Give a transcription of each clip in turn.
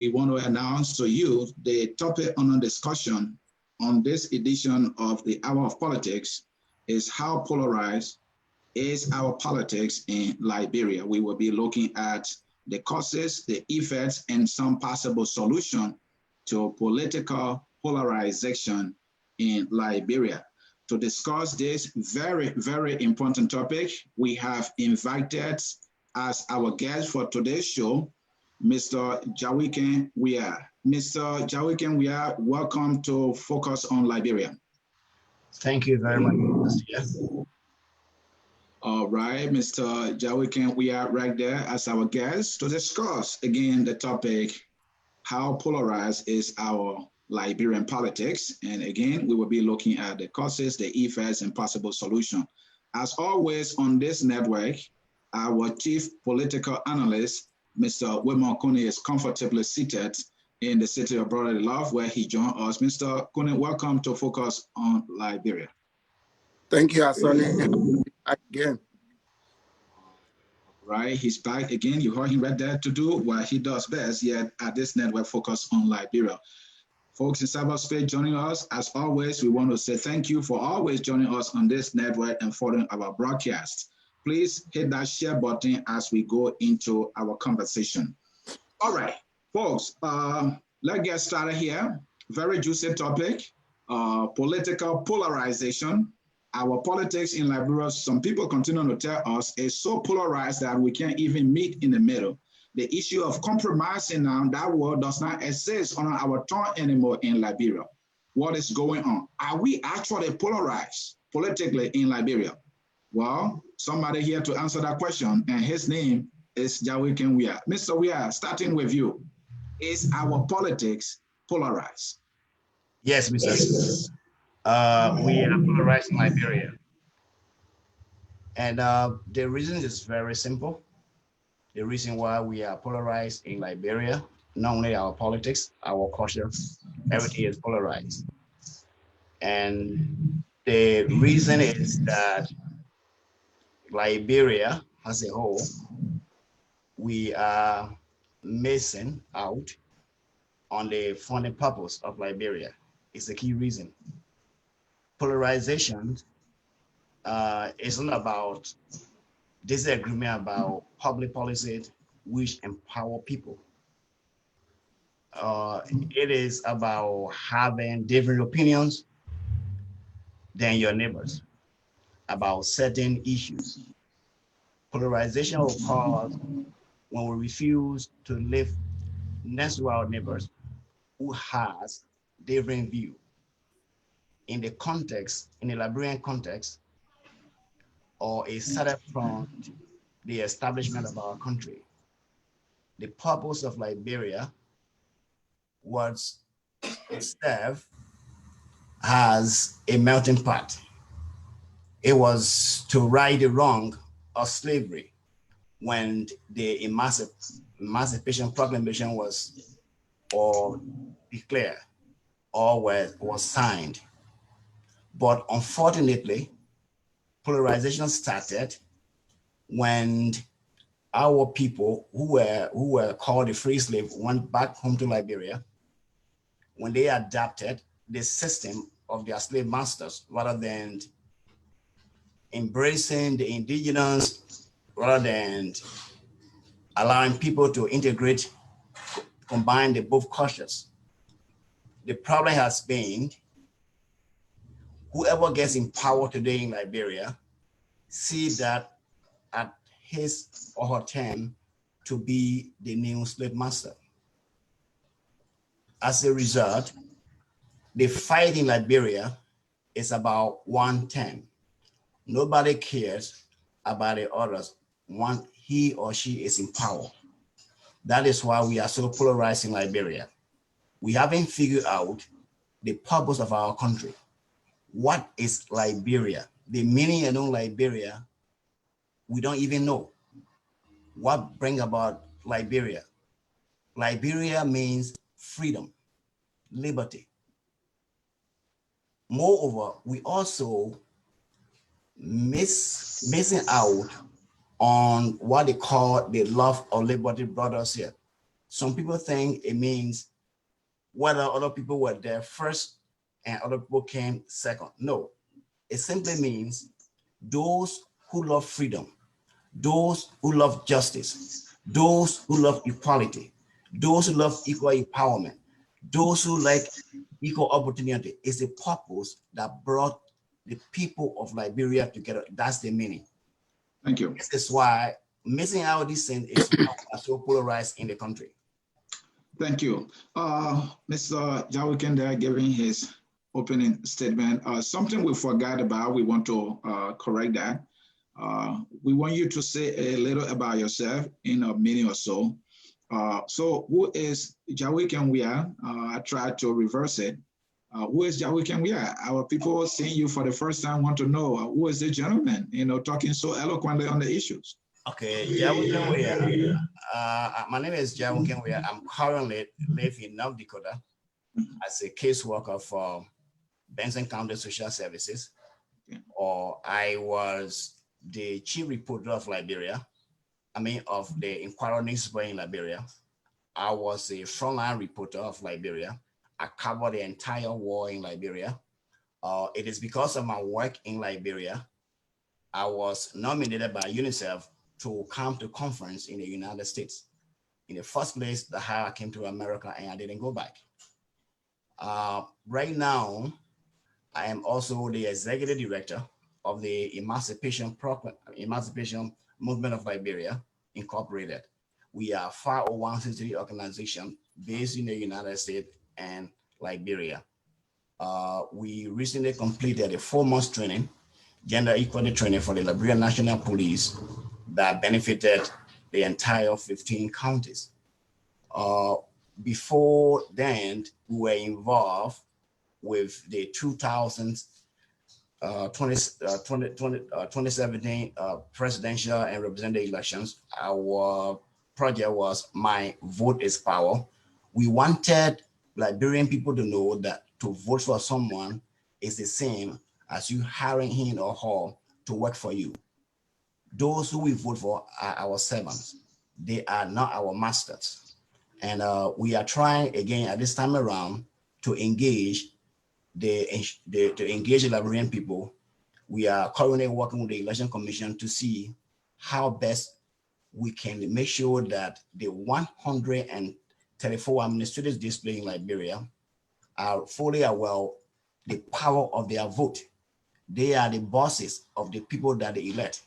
we want to announce to you the topic on discussion on this edition of the Hour of Politics is how polarized is our politics in Liberia. We will be looking at the causes, the effects, and some possible solution to political polarization in Liberia. To discuss this very, very important topic, we have invited as our guest for today's show, Mr. Jawiken Wia. Mr. Jawiken Wia, welcome to Focus on Liberia. Thank you very much. All right, Mr. Jawiken, we are right there as our guest to discuss again the topic, how polarized is our Liberian politics. And again, we will be looking at the causes, the effects, and possible solution. As always on this network, our chief political analyst, Mr. Wilmot Kune, is comfortably seated in the city of Brotherly Love, where he joined us. Mr. Kune, welcome to Focus on Liberia. Thank you, Asani. Again. Right, he's back again. You heard him right there to do what he does best yet at this network, Focus on Liberia. Folks in cyberspace joining us, as always, we want to say thank you for always joining us on this network and following our broadcast. Please hit that share button as we go into our conversation. All right, folks, let's get started here. Very juicy topic, political polarization. Our politics in Liberia, some people continue to tell us, is so polarized that we can't even meet in the middle. The issue of compromising now, that word does not exist on our tongue anymore in Liberia. What is going on? Are we actually polarized politically in Liberia? Well, somebody here to answer that question, and his name is Jawiken Wia. Mr. Wia, starting with you, is our politics polarized? Yes, Mr. We are polarized in Liberia. And the reason is very simple. The reason why we are polarized in Liberia, not only our politics, our culture, everything is polarized. And the reason is that Liberia as a whole, we are missing out on the funding purpose of Liberia. It's the key reason. Polarization is not about disagreement about public policy which empower people. It is about having different opinions than your neighbors about certain issues. Polarization occurs when we refuse to live next to our neighbors who has different view. In the context, in the Liberian context, or it started from the establishment of our country. The purpose of Liberia was to serve as a melting pot. It was to right the wrong of slavery when the Emancipation Proclamation was declared or was signed. But unfortunately, polarization started when our people who were called the free slave went back home to Liberia, when they adapted the system of their slave masters rather than embracing the indigenous, rather than allowing people to integrate, combine the both cultures. The problem has been whoever gets in power today in Liberia see that at his or her turn to be the new slave master. As a result, the fight in Liberia is about one turn. Nobody cares about the others once he or she is in power. That is why we are so polarized in Liberia. We haven't figured out the purpose of our country. What is Liberia? The meaning of Liberia, we don't even know. What brings about Liberia? Liberia means freedom, liberty. Moreover, we also missing out on what they call the love of liberty brothers here. Some people think it means whether other people were there first and other people came second. No, it simply means those who love freedom, those who love justice, those who love equality, those who love equal empowerment, those who like equal opportunity is the purpose that brought the people of Liberia together. That's the meaning. Thank you. This is why missing out this thing is why we are so polarized in the country. Thank you. Mr. Jawiken there giving his opening statement. Something we forgot about, we want to correct that. We want you to say a little about yourself in a minute or so. So who is Jawiken Wea? I tried to reverse it. Who is Jawiken Wea? Our people seeing you for the first time want to know who is the gentleman, talking so eloquently on the issues. Okay, Jawiken Wea. My name is Jawiken Wea. I'm currently living in North Dakota as a caseworker for Benson County Social Services. Okay. I was the chief reporter of Liberia. Of the Inquirer newspaper in Liberia. I was a frontline reporter of Liberia. I covered the entire war in Liberia. It is because of my work in Liberia, I was nominated by UNICEF to come to conference in the United States. In the first place, that's how I came to America and I didn't go back. Right now, I am also the executive director of the Emancipation Movement of Liberia, Incorporated. We are a 501c3 organization based in the United States and Liberia. We recently completed a 4-month training, gender equality training for the Liberia National Police that benefited the entire 15 counties. Before then, we were involved with the 2017 presidential and representative elections. Our project was My Vote is Power. We wanted Liberian people to know that to vote for someone is the same as you hiring him or her to work for you. Those who we vote for are our servants. They are not our masters. And we are trying again at this time around to engage the Liberian people. We are currently working with the Election Commission to see how best we can make sure that the 134 administrators displayed in Liberia are fully aware the power of their vote. They are the bosses of the people that they elect.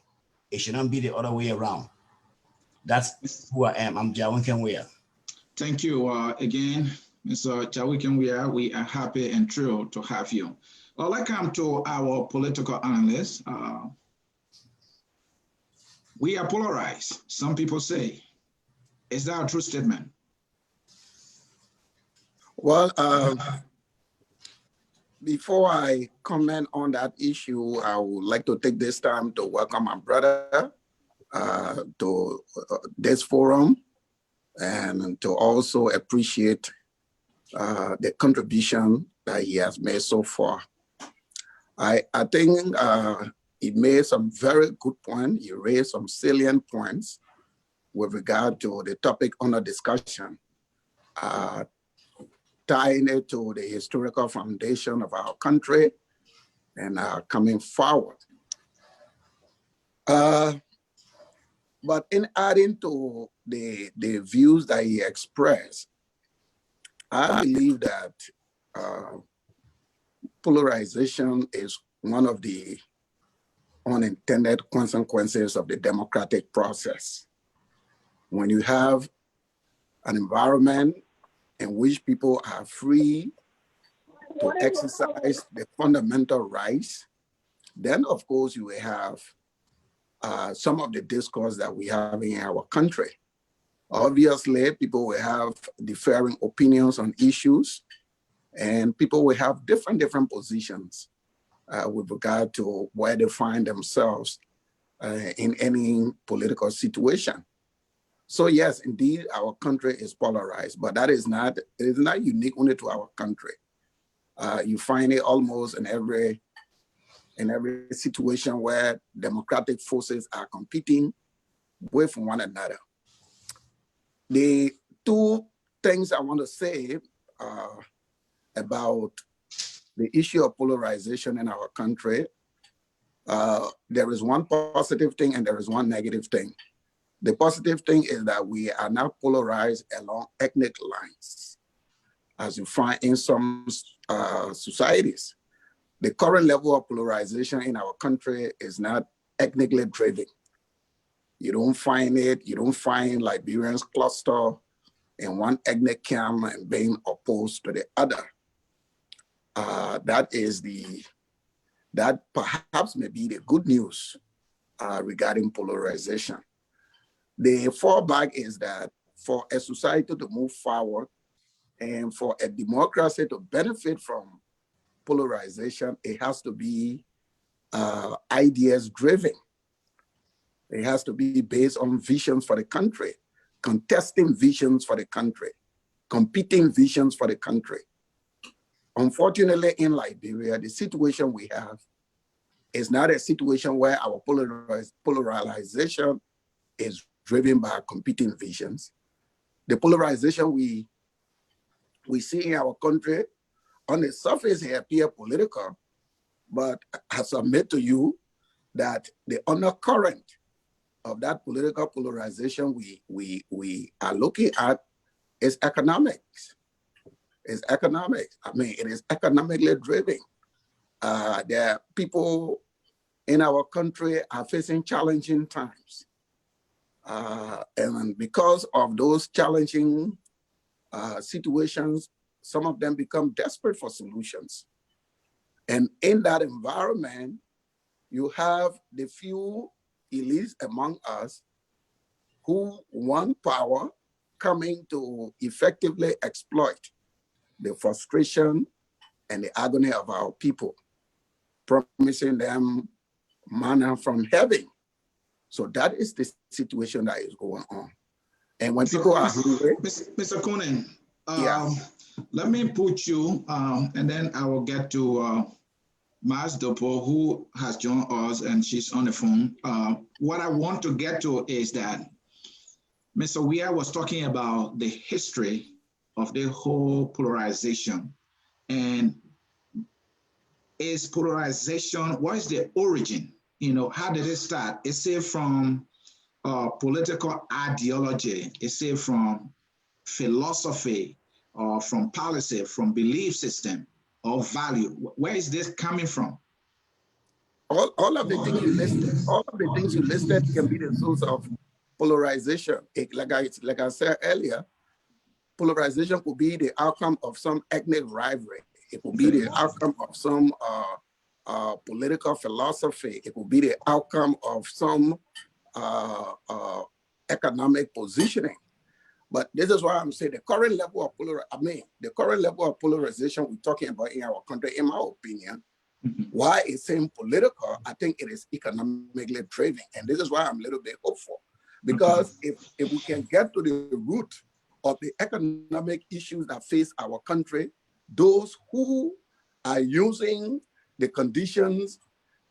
It shouldn't be the other way around. That's who I am. I'm Jawiken Wea. Thank you again, Mr. Jawiken Wea. We are happy and thrilled to have you. Well, let's come to our political analysts. We are polarized, some people say. Is that a true statement? Well, before I comment on that issue, I would like to take this time to welcome my brother to this forum and to also appreciate the contribution that he has made so far. I think he made some very good points. He raised some salient points with regard to the topic under discussion, tying it to the historical foundation of our country and coming forward. But in adding to the views that he expressed, I believe that polarization is one of the unintended consequences of the democratic process. When you have an environment in which people are free to exercise the fundamental rights, then of course you will have some of the discourse that we have in our country. Obviously, people will have differing opinions on issues, and people will have different positions with regard to where they find themselves in any political situation. So yes, indeed, our country is polarized, but it is not unique only to our country. You find it almost in every situation where democratic forces are competing with one another. The two things I want to say about the issue of polarization in our country. There is one positive thing and there is one negative thing. The positive thing is that we are now polarized along ethnic lines, as you find in some societies. The current level of polarization in our country is not ethnically driven. You don't find it, you don't find Liberians cluster in one ethnic camp and being opposed to the other. That perhaps may be the good news regarding polarization. The fallback is that for a society to move forward and for a democracy to benefit from polarization, it has to be ideas driven. It has to be based on visions for the country, contesting visions for the country, competing visions for the country. Unfortunately, in Liberia, the situation we have is not a situation where our polarization is driven by competing visions. The polarization we see in our country, on the surface, it appears political, but I submit to you that the undercurrent of that political polarization we are looking at is economics. It's economics. I mean, it is economically driven. There are people in our country are facing challenging times. And because of those challenging situations, some of them become desperate for solutions. And in that environment, you have the few elites among us who want power coming to effectively exploit the frustration and the agony of our people, promising them manna from heaven. So that is the situation that is going on. And when people are hungry, Mr. Kunin, yeah. Let me put you, and then I will get to Mars Dopo, who has joined us, and she's on the phone. What I want to get to is that Mr. Weir was talking about the history of the whole polarization. And is polarization, what is the origin? You know, how did it start? Is it from political ideology? Is it from philosophy, or from policy, from belief system, or value? Where is this coming from? All of the things you listed, can be the source of polarization. Like I said earlier, polarization could be the outcome of some ethnic rivalry. It could be the outcome of some political philosophy. It could be the outcome of some economic positioning. But this is why I'm saying the current level of polarization we're talking about in our country, in my opinion, why it's saying political, I think it is economically driven. And this is why I'm a little bit hopeful. Because if we can get to the root of the economic issues that face our country, those who are using the conditions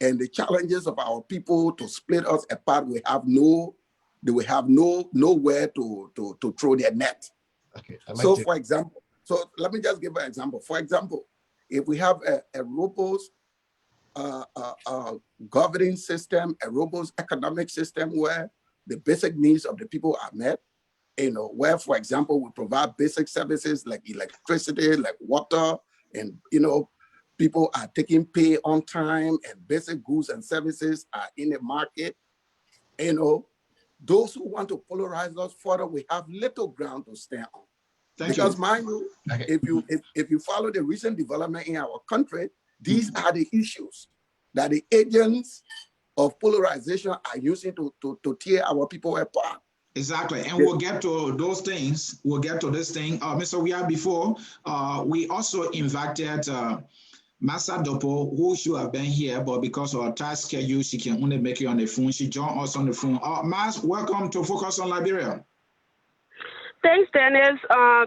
and the challenges of our people to split us apart, they will have nowhere to throw their net. Okay. For example, let me just give an example. For example, if we have a robust governing system, a robust economic system where the basic needs of the people are met, where, for example, we provide basic services like electricity, like water, and, people are taking pay on time and basic goods and services are in the market, those who want to polarize us further, we have little ground to stand on. Because mind you, if you follow the recent development in our country, these are the issues that the agents of polarization are using to tear our people apart. Exactly, and we'll get to those things. We'll get to this thing. Mr. Weir, before, we also invited Masa Dopo, who should have been here, but because of our tight schedule, she can only make it on the phone. She joined us on the phone. Mas, welcome to Focus on Liberia. Thanks, Dennis.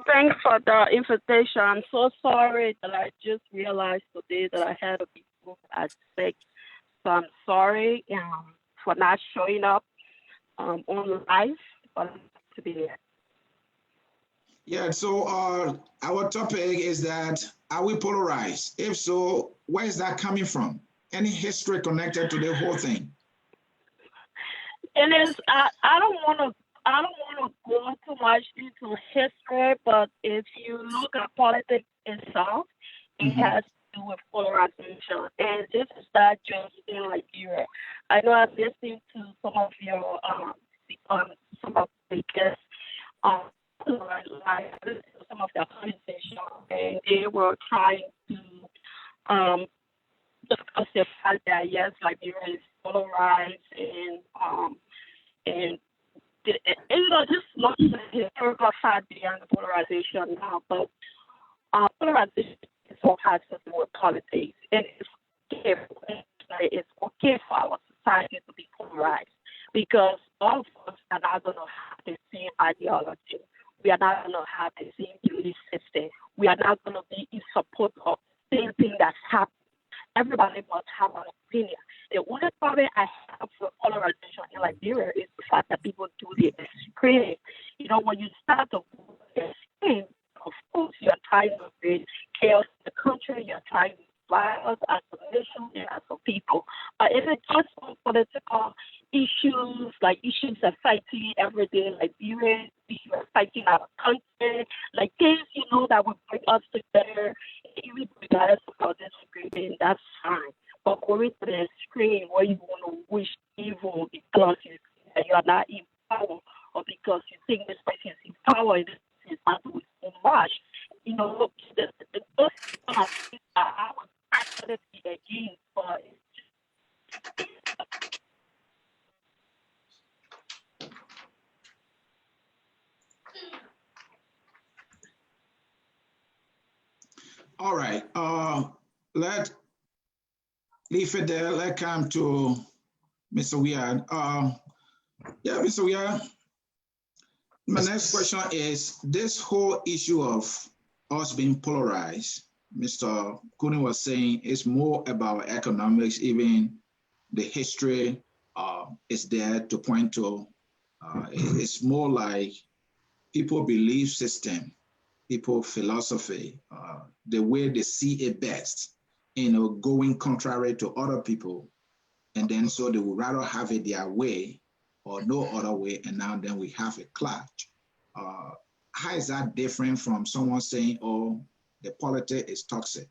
Thanks for the invitation. I'm so sorry that I just realized today that I had to be moved at 6. So I'm sorry for not showing up on live, but to be there. Yeah, so our topic is that are we polarized? If so, where is that coming from? Any history connected to the whole thing? And it's I don't want to go too much into history, but if you look at politics itself, it Mm-hmm. has to do with polarization, and this is not just in Liberia. I know I've listened to some of your um some of the guests um like some of their conversation, and they were trying to um discuss the fact that yes, Liberia is polarized and just looking at the historical fact behind the polarization now, but polarization also has to do with politics. And okay, it's okay for our society to be polarized because all of us are not going to have the same ideology. We are not going to have the same belief system. We are not going to be in support of the same thing that's happening. Everybody must have an opinion. The only problem I have with polarization in Liberia is the fact that people do the extreme. You know, when you start to go to the extreme, of course, you're trying to create chaos in the country, you're trying to violence as a nation and as a people. But if it's just on political issues, like issues affecting everyday Liberia, issues affecting our country, like things, that would bring us together, even regardless of our disagreement, that's fine. But going to the extreme where you want to wish evil because you think that you are not in power or because you think this person is in power and this person is not doing so much, those kind of things that I would absolutely against. But All right. Let leave it there. Let's come to Mr. Weir. Yeah, Mr. Weir. My next question is this whole issue of us being polarized. Mr. Kuni was saying it's more about economics, even the history is there to point to. It's more like people belief system, people philosophy, the way they see it best, going contrary to other people. And then so they would rather have it their way or no other way. And now then we have a clash. Uh, how is that different from someone saying, oh, the politics is toxic?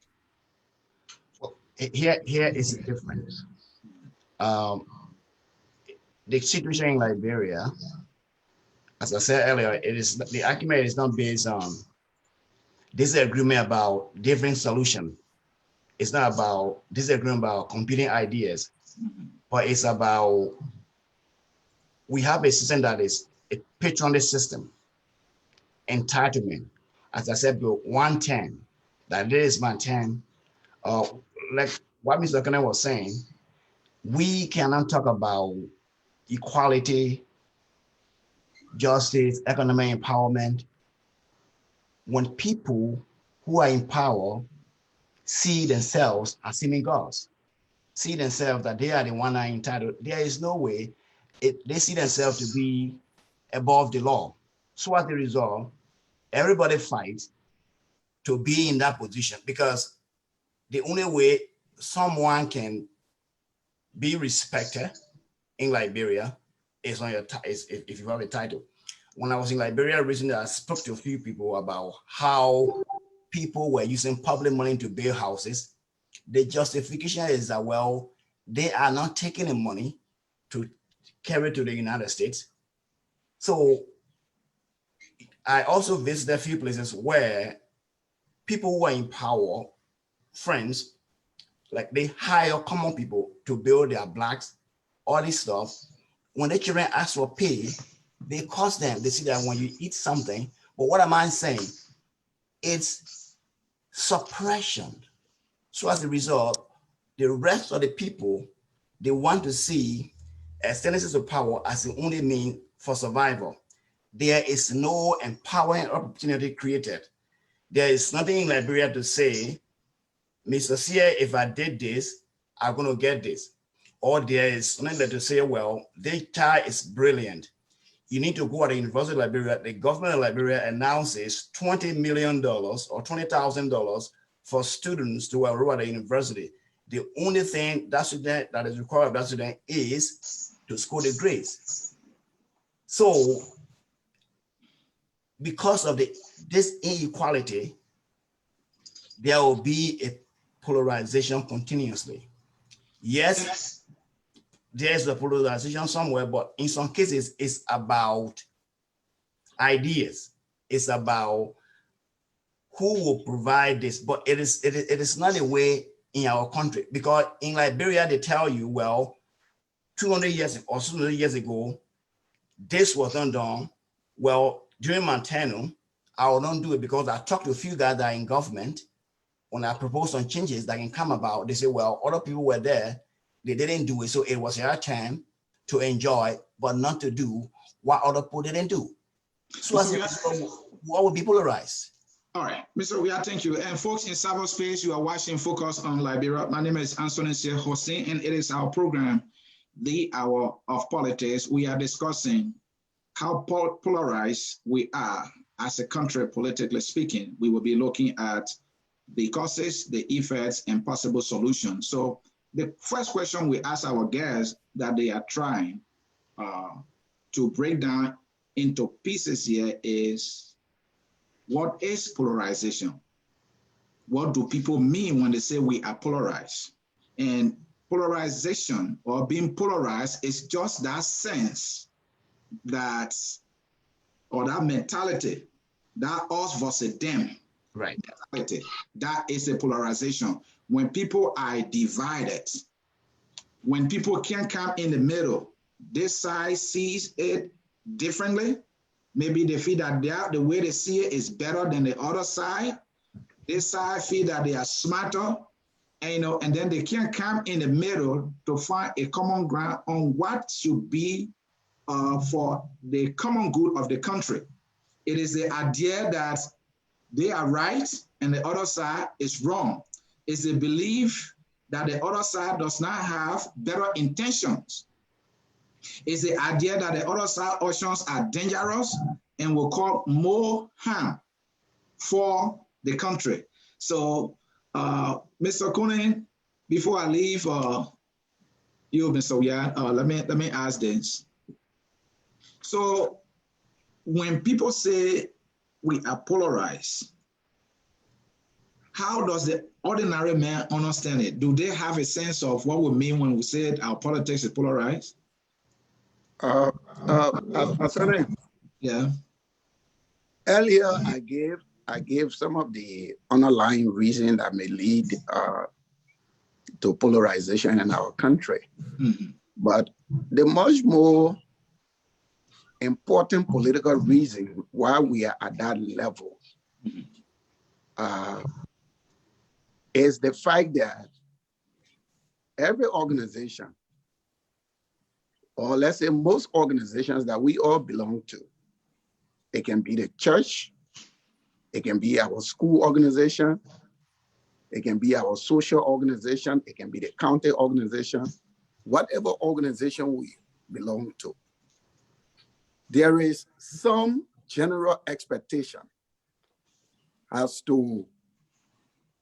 Well, here is the difference. Um, the situation in Liberia, as I said earlier, it is the argument is not based on disagreement about different solution. It's not about disagreement about competing ideas, but it's about we have a system that is a patronage system, entitlement. As I said, 110, that it is 110. Uh, like what Mr. Kenneth was saying, we cannot talk about equality, justice, economic empowerment when people who are in power see themselves as semi-gods, see themselves that they are the one that are entitled. There is no way they see themselves to be above the law. So as a result, everybody fights to be in that position because the only way someone can be respected in Liberia is on your is if you have a title. When I was in Liberia recently, I spoke to a few people about how people were using public money to build houses. The justification is that, well, they are not taking the money to carry to the United States. So I also visited a few places where people who are in power, friends, like they hire common people to build their blocks, all this stuff. When the children ask for pay, they cost them. They see that when you eat something, but what am I saying? It's suppression. So as a result, the rest of the people, they want to see extensions of power as the only mean for survival. There is no empowering opportunity created. There is nothing in Liberia to say, Mr. Sia, if I did this, I'm going to get this. Or there is nothing to say, well, this child is brilliant. you need to go at the University of Liberia. The government of Liberia announces $20 million or $20,000 for students to enroll at the university. The only thing that is required of that student is to score the grades. So because of this inequality, there will be a polarization continuously. Yes, there's a polarization somewhere, but in some cases, it's about ideas. It's about who will provide this, but it is not a way in our country, because in Liberia, they tell you, well, 200 years or 200 years ago, this was not done. Well, during my tenure, I will not do it because I talked to a few guys that are in government. When I proposed some changes that can come about, they say, well, other people were there, they didn't do it, so it was our time to enjoy, but not to do what other people didn't do. So what would be polarized? All right, Mr. Wia, thank you. And folks in cyberspace, you are watching Focus on Liberia. My name is Anthony C. Hossein, and it is our program, The Hour of Politics. We are discussing how polarized we are as a country, politically speaking. We will be looking at the causes, the effects, and possible solutions. So the first question we ask our guests that they are trying to break down into pieces here is, what is polarization? What do people mean when they say we are polarized? And polarization, or being polarized, is just that sense that, or that mentality, that us versus them. Right. Mentality. That is a polarization. When people are divided, when people can't come in the middle, this side sees it differently. Maybe they feel that the way they see it is better than the other side. This side feel that they are smarter, and then they can't come in the middle to find a common ground on what should be for the common good of the country. It is the idea that they are right and the other side is wrong. It's the belief that the other side does not have better intentions. It's the idea that the other side options are dangerous and will cause more harm for the country. So, Mr. Kunin, before I leave you, Mr. Wia, let me ask this. So, when people say we are polarized, how does the ordinary man understand it? Do they have a sense of what we mean when we say our politics is polarized? Yeah. Earlier, I gave some of the underlying reasons that may lead to polarization in our country. Mm-hmm. But the much more important political reason why we are at that level is the fact that every organization, or let's say most organizations that we all belong to, it can be the church, it can be our school organization, it can be our social organization, it can be the county organization, whatever organization we belong to. There is some general expectation as to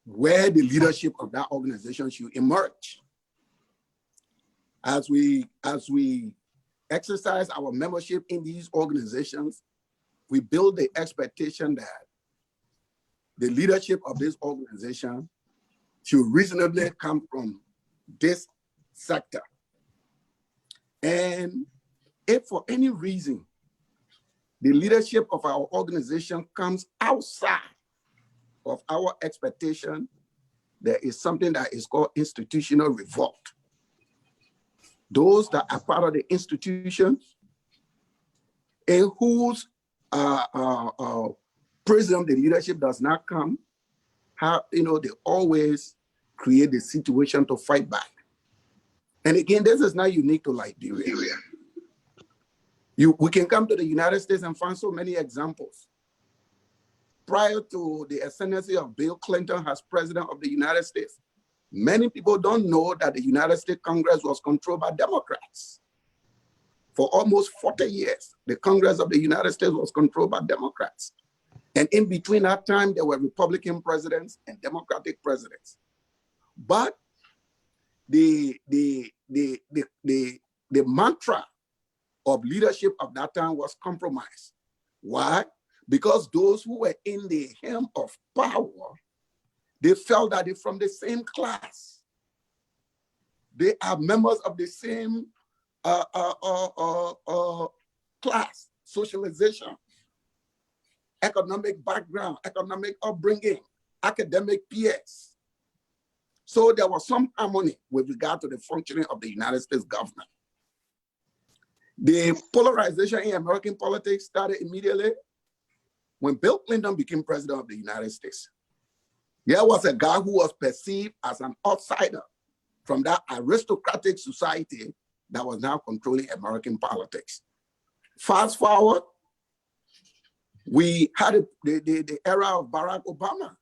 where the leadership of that organization should emerge. As we exercise our membership in these organizations, we build the expectation that the leadership of this organization should reasonably come from this sector. And if for any reason the leadership of our organization comes outside of our expectation, there is something that is called institutional revolt. Those that are part of the institution and whose prism the leadership does not come, they always create the situation to fight back. And again, this is not unique to Liberia. We can come to the United States and find so many examples. Prior to the ascendancy of Bill Clinton as president of the United States, many people don't know that the United States Congress was controlled by Democrats. For almost 40 years, the Congress of the United States was controlled by Democrats. And in between that time, there were Republican presidents and Democratic presidents. But the mantra of leadership of that time was compromise. Why? Because those who were in the helm of power, they felt that they're from the same class. They are members of the same class, socialization, economic background, economic upbringing, academic peers. So there was some harmony with regard to the functioning of the United States government. The polarization in American politics started immediately when Bill Clinton became president of the United States. There was a guy who was perceived as an outsider from that aristocratic society that was now controlling American politics. Fast forward, we had the era of Barack Obama.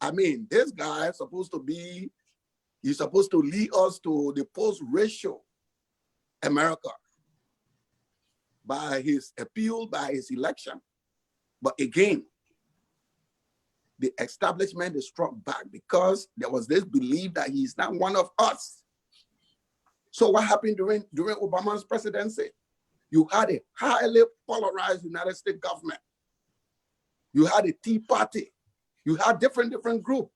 I mean, this guy is supposed to be, he's supposed to lead us to the post-racial America by his appeal, by his election. But again, the establishment is struck back because there was this belief that he's not one of us. So what happened during Obama's presidency? You had a highly polarized United States government. You had a Tea Party. You had different groups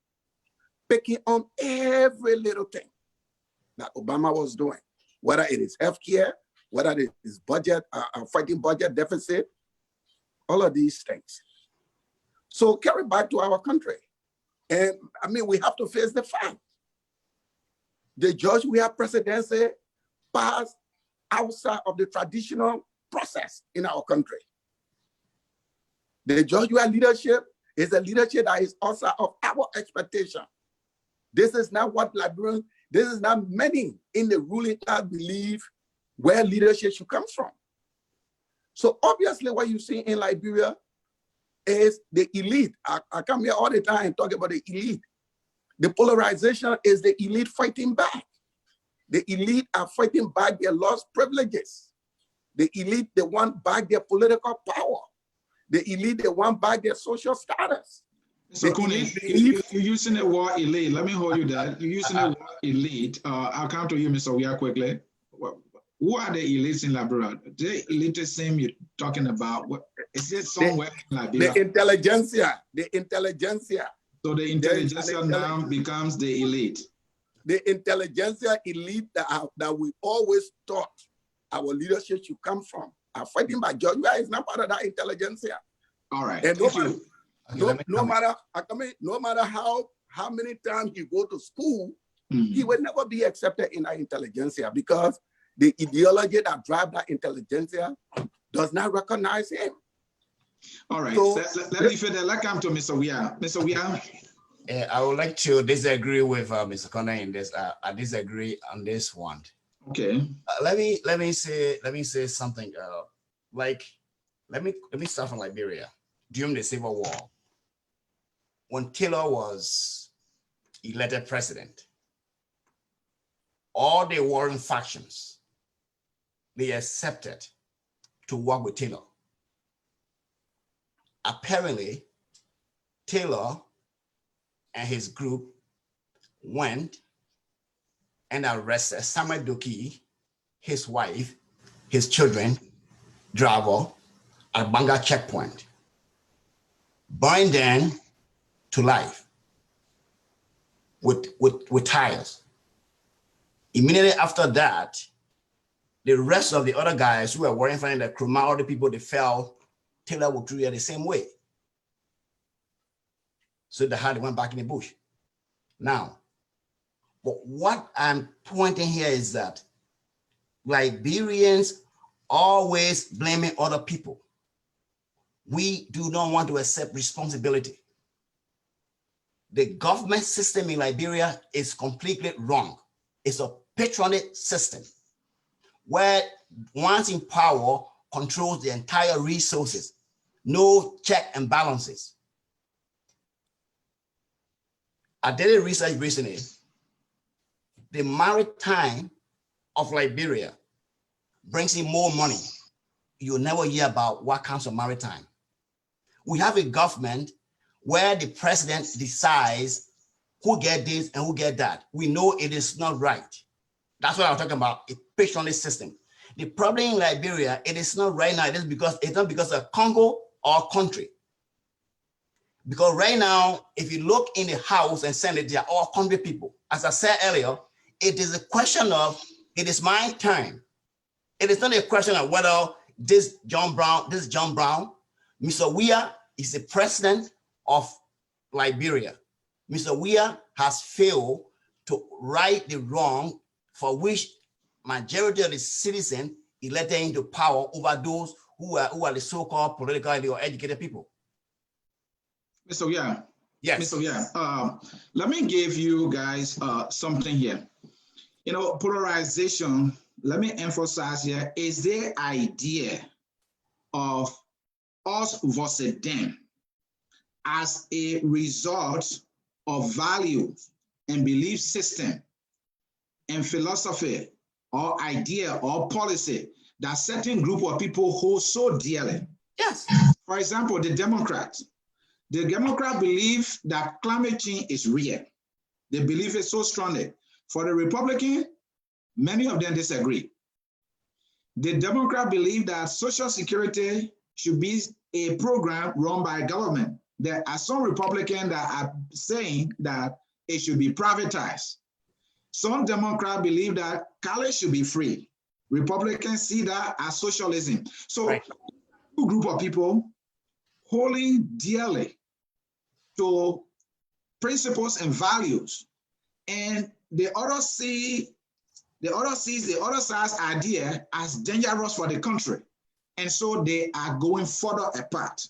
picking on every little thing that Obama was doing, whether it is healthcare, whether it is budget, fighting budget deficit, all of these things. So carry back to our country. And I mean, we have to face the fact. The George Weah presidency passed outside of the traditional process in our country. The George Weah leadership is a leadership that is outside of our expectation. This is not what Liberians, this is not many in the ruling class believe where leadership should come from. So obviously what you see in Liberia is the elite. I come here all the time and talk about the elite. The polarization is the elite fighting back. The elite are fighting back their lost privileges. The elite, they want back their political power. The elite, they want back their social status. So Kuni, you're using the word elite. Let me hold you there. You're using the word elite. I'll come to you, Mr. Weah, quickly. Who are the elites in Liberia? The elitism you're talking about, what, is it somewhere in Liberia? The intelligentsia, the intelligentsia. So the intelligentsia now becomes the elite. The intelligentsia elite that we always thought our leadership should come from are fighting by George Weah is not part of that intelligentsia. All right. And no matter how many times you go to school, he will never be accepted in that intelligentsia because the ideology that drives that intelligentsia does not recognize him. All right. So, let me finish. Let's come to Mr. Weah. Mr. Weah. I would like to disagree with Mr. Connor in this. I disagree on this one. Okay. Let me say something. Let me start from Liberia during the Civil War. When Taylor was elected president, all the warring factions, they accepted to work with Taylor. Apparently, Taylor and his group went and arrested Samuel Doki, his wife, his children, driver, at Banga checkpoint, burned them to life with tires. Immediately after that, the rest of the other guys who were working for the Kruma, all the people they felt Taylor would treat the same way. So they went back in the bush. Now, but what I'm pointing here is that Liberians always blaming other people. We do not want to accept responsibility. The government system in Liberia is completely wrong. It's a patronage system where once in power controls the entire resources, no check and balances. I did a research recently. The maritime of Liberia, brings in more money, you'll never hear about what comes from maritime. We have a government where the president decides who get this and who get that. We know it is not right. That's what I'm talking about, a patronage system. The problem in Liberia, it is not right now, it's not because of Congo or country. Because right now, if you look in the House and Senate, they are all country people. As I said earlier, it is a question of, it is my turn. It is not a question of whether this John Brown. Mr. Weah is the president of Liberia. Mr. Weah has failed to right the wrong for which majority of the citizens elected into power over those who are the so-called politically or educated people. Mr. Weah. Yes. Mr. Weah, let me give you guys something here. You know, polarization, let me emphasize here, is the idea of us versus them as a result of value and belief system and philosophy or idea or policy that certain group of people hold so dearly. Yes. For example, the Democrats. The Democrats believe that climate change is real. They believe it so strongly. For the Republican, many of them disagree. The Democrats believe that Social Security should be a program run by government. There are some Republicans that are saying that it should be privatized. Some Democrats believe that college should be free. Republicans see that as socialism. So, right. Two group of people holding dearly to principles and values, and the other sees the other side's idea as dangerous for the country, and so they are going further apart.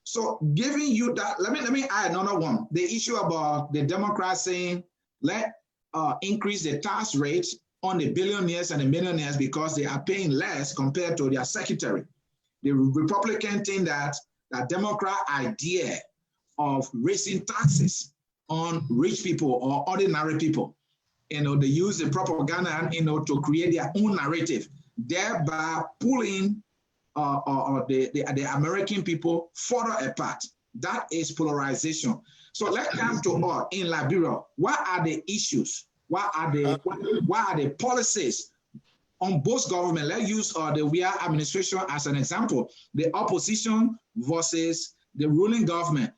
So, giving you that, let me add another one. The issue about the Democrats saying let increase the tax rate on the billionaires and the millionaires because they are paying less compared to their secretary. The Republican think that the Democrat idea of raising taxes on rich people or ordinary people, they use the propaganda, to create their own narrative, thereby pulling the American people further apart. That is polarization. So let's come to us in Liberia. What are the issues? What are the policies on both government? Let's use the Weah administration as an example. The opposition versus the ruling government.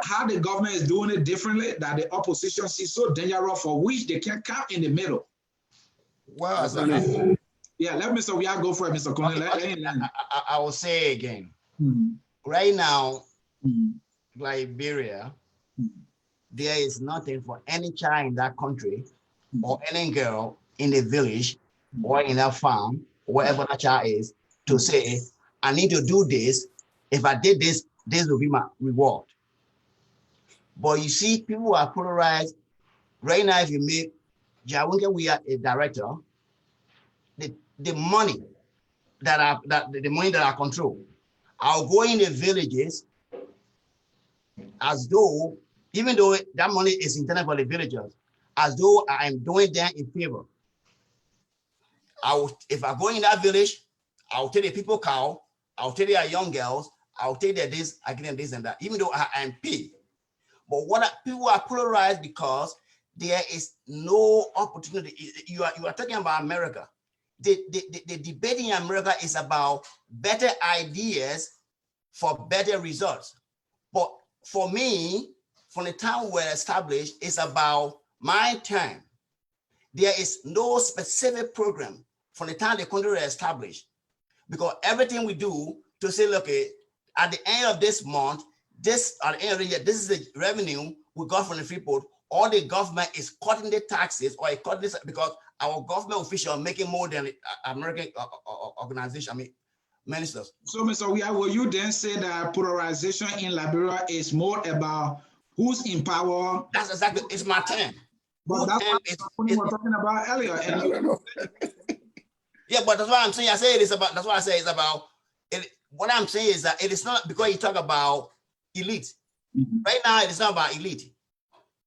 How the government is doing it differently that the opposition sees so dangerous, for which they can come in the middle. Well, yeah, let Mr. Weah go for it, Mr. Conley. I will say again, right now, Liberia, there is nothing for any child in that country or any girl in the village or in a farm, wherever that child is, to say, I need to do this. If I did this, this will be my reward. But you see, people are polarized. Right now, if you make Jawunke Weah a director, the money that I control, I'll go in the villages as though, even though that money is intended for the villagers, as though I'm doing them in favor. If I go in that village, I'll take the people cow, I'll take their young girls, I'll take their this, I give them this and that, even though I am paid. But people are polarized because there is no opportunity. You are talking about America. The debate in America is about better ideas for better results. But for me, from the time we're established, it's about my time. There is no specific program from the time the country is established, because everything we do to say, look, at the end of this month, at the end of the year, this is the revenue we got from the Freeport. All the government is cutting the taxes, or cutting this because our government officials are making more than the American organization, ministers. So, Mr. Weah, will you then say that polarization in Liberia is more about who's in power? That's exactly, it's my turn. But that's what we were talking about earlier. Yeah, but that's what I'm saying. That's what I say it's about. What I'm saying is that it is not because you talk about elite. Right now, it is not about elite.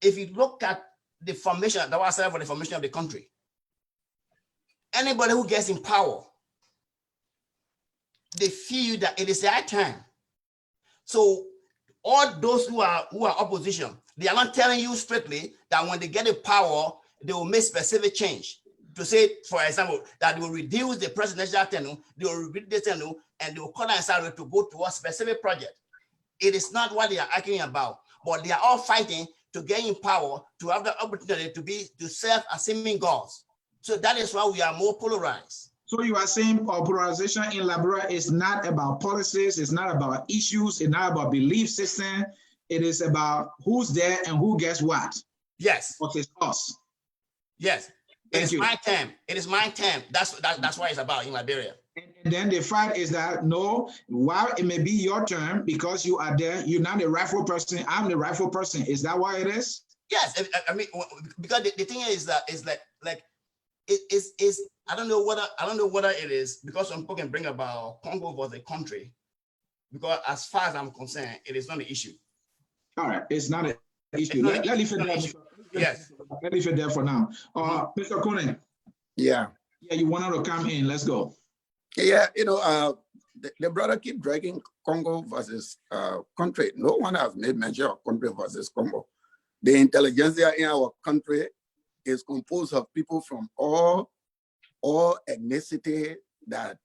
If you look at the formation, that's what I said for the formation of the country. Anybody who gets in power they feel that it is their time. So all those who are opposition, they are not telling you strictly that when they get the power, they will make specific change. To say, for example, that they will reduce the presidential tenure, they will reduce the tenure, and they will cut down salary to go to a specific project. It is not what they are arguing about, but they are all fighting to get in power, to have the opportunity to serve as seeming gods. So that is why we are more polarized. So you are saying polarization in Liberia is not about policies, it's not about issues, it's not about belief system. It is about who's there and who gets what. Yes. What is us. Yes. It is my term. It is my term. That's what it's about in Liberia. And then the fight is that no, while it may be your term, because you are there, you're not the rightful person, I'm the rightful person. Is that why it is? Yes. I mean, because the thing is that it is I don't know whether it is because some people can bring about Congo was a country, because as far as I'm concerned, it is not an issue. All right, it's not an issue. Let leave it there. Yes. Let leave it there for now. Mr. Koenig. Yeah. Yeah, you wanted to come in. Let's go. Yeah, the brother keep dragging Congo versus country. No one has made mention of country versus Congo. The intelligentsia in our country is composed of people from all ethnicity that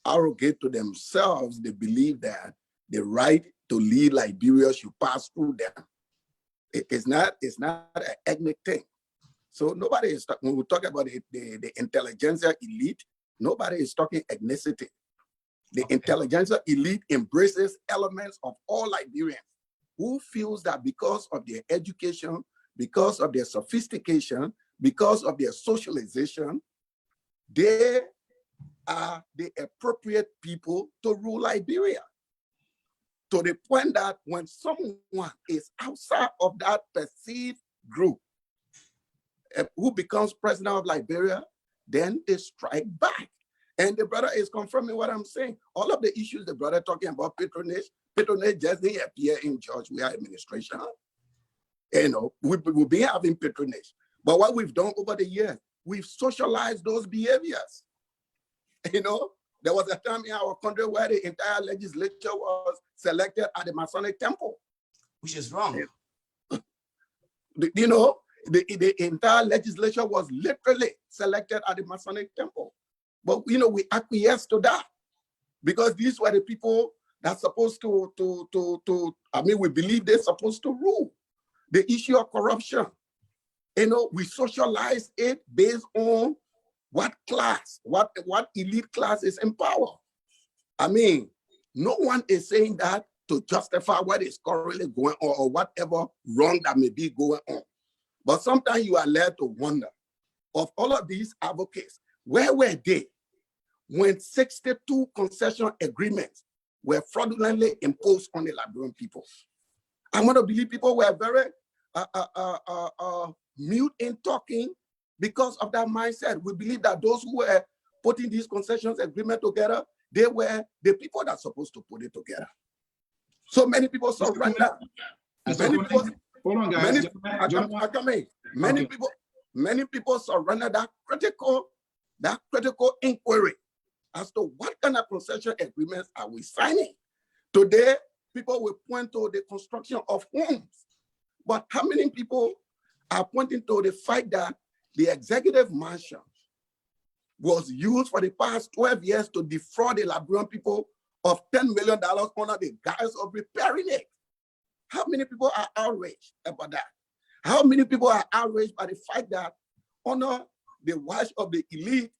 arrogate to themselves. They believe that the right to lead Liberia should pass through them. It's not an ethnic thing. So nobody is when we talk about the intelligentsia elite, nobody is talking ethnicity. The intelligentsia elite embraces elements of all Liberians who feels that because of their education, because of their sophistication, because of their socialization, they are the appropriate people to rule Liberia. To the point that when someone is outside of that perceived group who becomes president of Liberia, then they strike back. And the brother is confirming what I'm saying. All of the issues the brother talking about patronage just didn't appear in George Weah administration. We've been having patronage. But what we've done over the years, we've socialized those behaviors. There was a time in our country where the entire legislature was selected at the Masonic Temple. Which is wrong. The entire legislature was literally selected at the Masonic Temple. But, we acquiesced to that because these were the people that's supposed to we believe they're supposed to rule. The issue of corruption, we socialize it based on what class, what elite class is in power. No one is saying that to justify what is currently going on or whatever wrong that may be going on. But sometimes you are led to wonder of all of these advocates, where were they when 62 concession agreements were fraudulently imposed on the Liberian people? I want to believe people were very mute in talking because of that mindset. We believe that those who were putting these concessions agreement together, they were the people that are supposed to put it together. So many people surrender. Hold on, guys. Many people surrender that critical inquiry as to what kind of concession agreements are we signing. Today, people will point to the construction of homes. But how many people are pointing to the fact that the executive mansion was used for the past 12 years to defraud the Liberian people of $10 million under the guise of repairing it? How many people are outraged about that? How many people are outraged by the fact that under the watch of the elite,